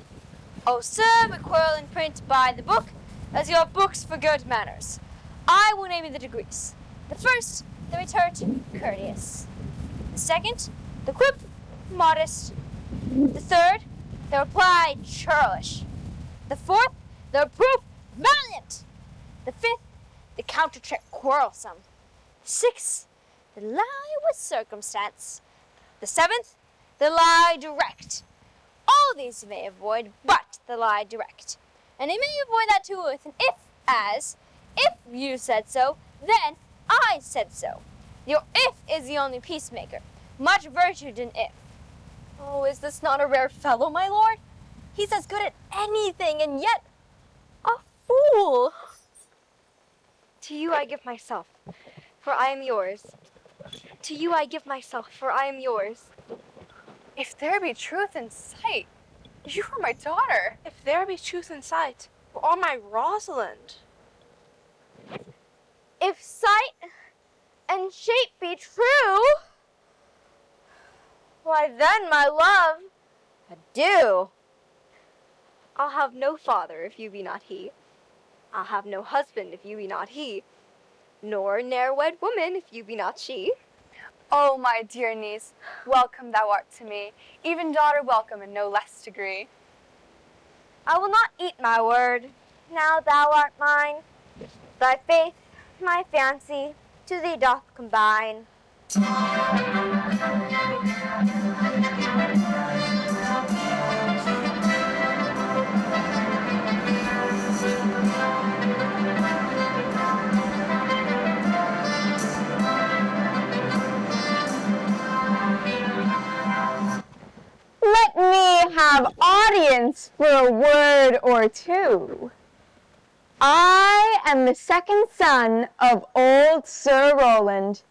Oh, sir, we quarrel in print by the book, as your books for good manners. I will name you the degrees. The first, the retort, courteous. The second, the quip, modest. The third, the reply, churlish. The fourth, the reproof, valiant. The fifth, the counter-trick, quarrelsome. The sixth, the lie with circumstance. The seventh, the lie direct. All these you may avoid, but the lie direct. And you may avoid that too with an if, as, if you said so, then I said so. Your if is the only peacemaker. Much virtued in if. Oh, is this not a rare fellow, my lord? He's as good at anything, and yet a fool. To you I give myself, for I am yours. To you I give myself, for I am yours. If there be truth in sight, you are my daughter. If there be truth in sight, or my Rosalind. If sight and shape be true, why then, my love, adieu. I'll have no father if you be not he. I'll have no husband if you be not he. Nor ne'er wed woman if you be not she. Oh, my dear niece, welcome thou art to me, even daughter welcome in no less degree. I will not eat my word, now thou art mine. Thy faith, my fancy, to thee doth combine. Let me have audience for a word or two. I am the second son of old Sir Roland,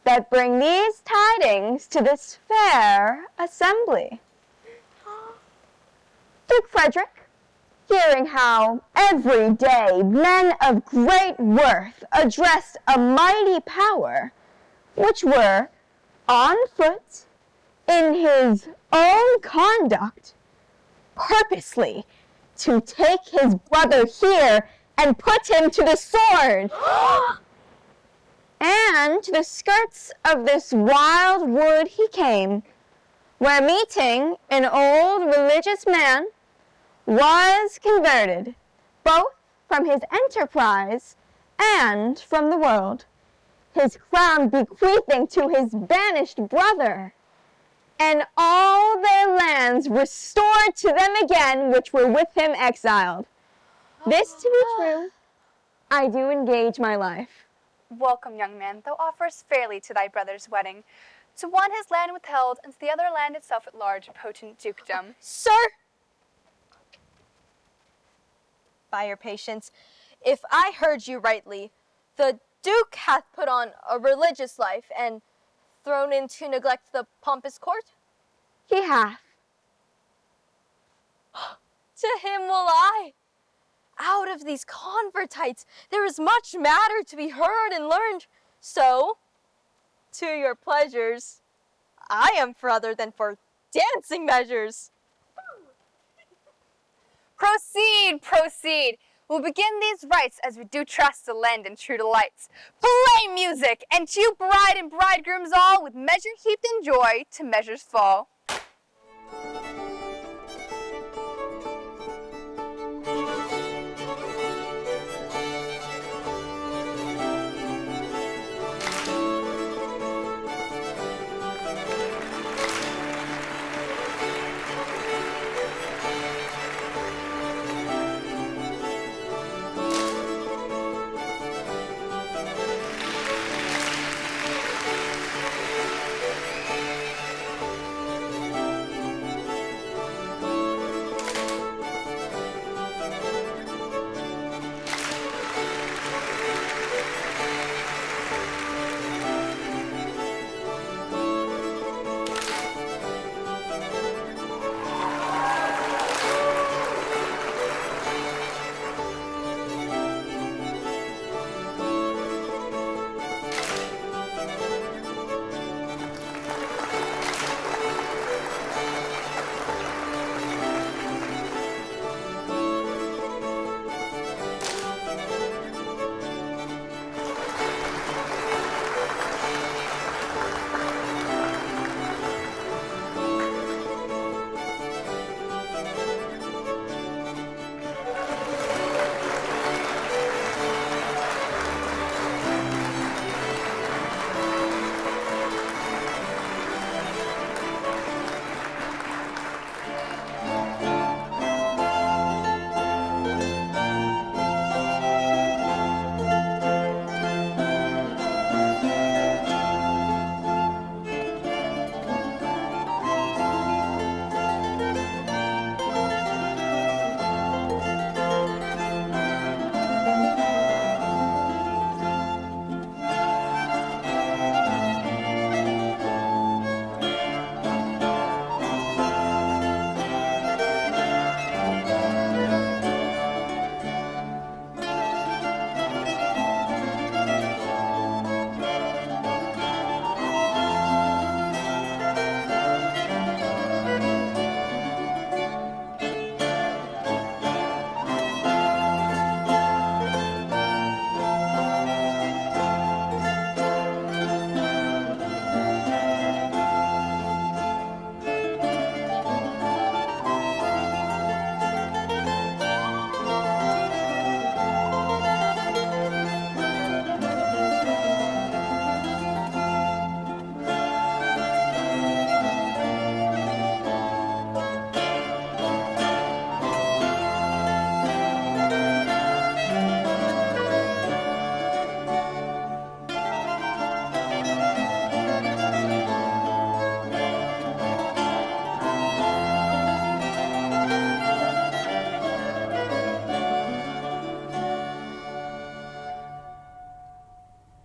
that bring these tidings to this fair assembly. Duke Frederick, hearing how every day men of great worth addressed a mighty power, which were on foot in his own conduct, purposely to take his brother here and put him to the sword. And to the skirts of this wild wood he came, where meeting an old religious man, was converted, both from his enterprise and from the world, his crown bequeathing to his banished brother, and all their lands restored to them again which were with him exiled. This to be true, I do engage my life. Welcome, young man, thou offerest fairly to thy brother's wedding. To one his land withheld, and to the other land itself at large, potent dukedom. Sir! By your patience, if I heard you rightly, the Duke hath put on a religious life and thrown into neglect the pompous court? He hath. To him will I. Out of these convertites there is much matter to be heard and learned. So, to your pleasures, I am for other than for dancing measures. Proceed, proceed. We'll begin these rites as we do trust to lend in true delights. Play music, and to you bride and bridegrooms all, with measure heaped in joy to measures fall.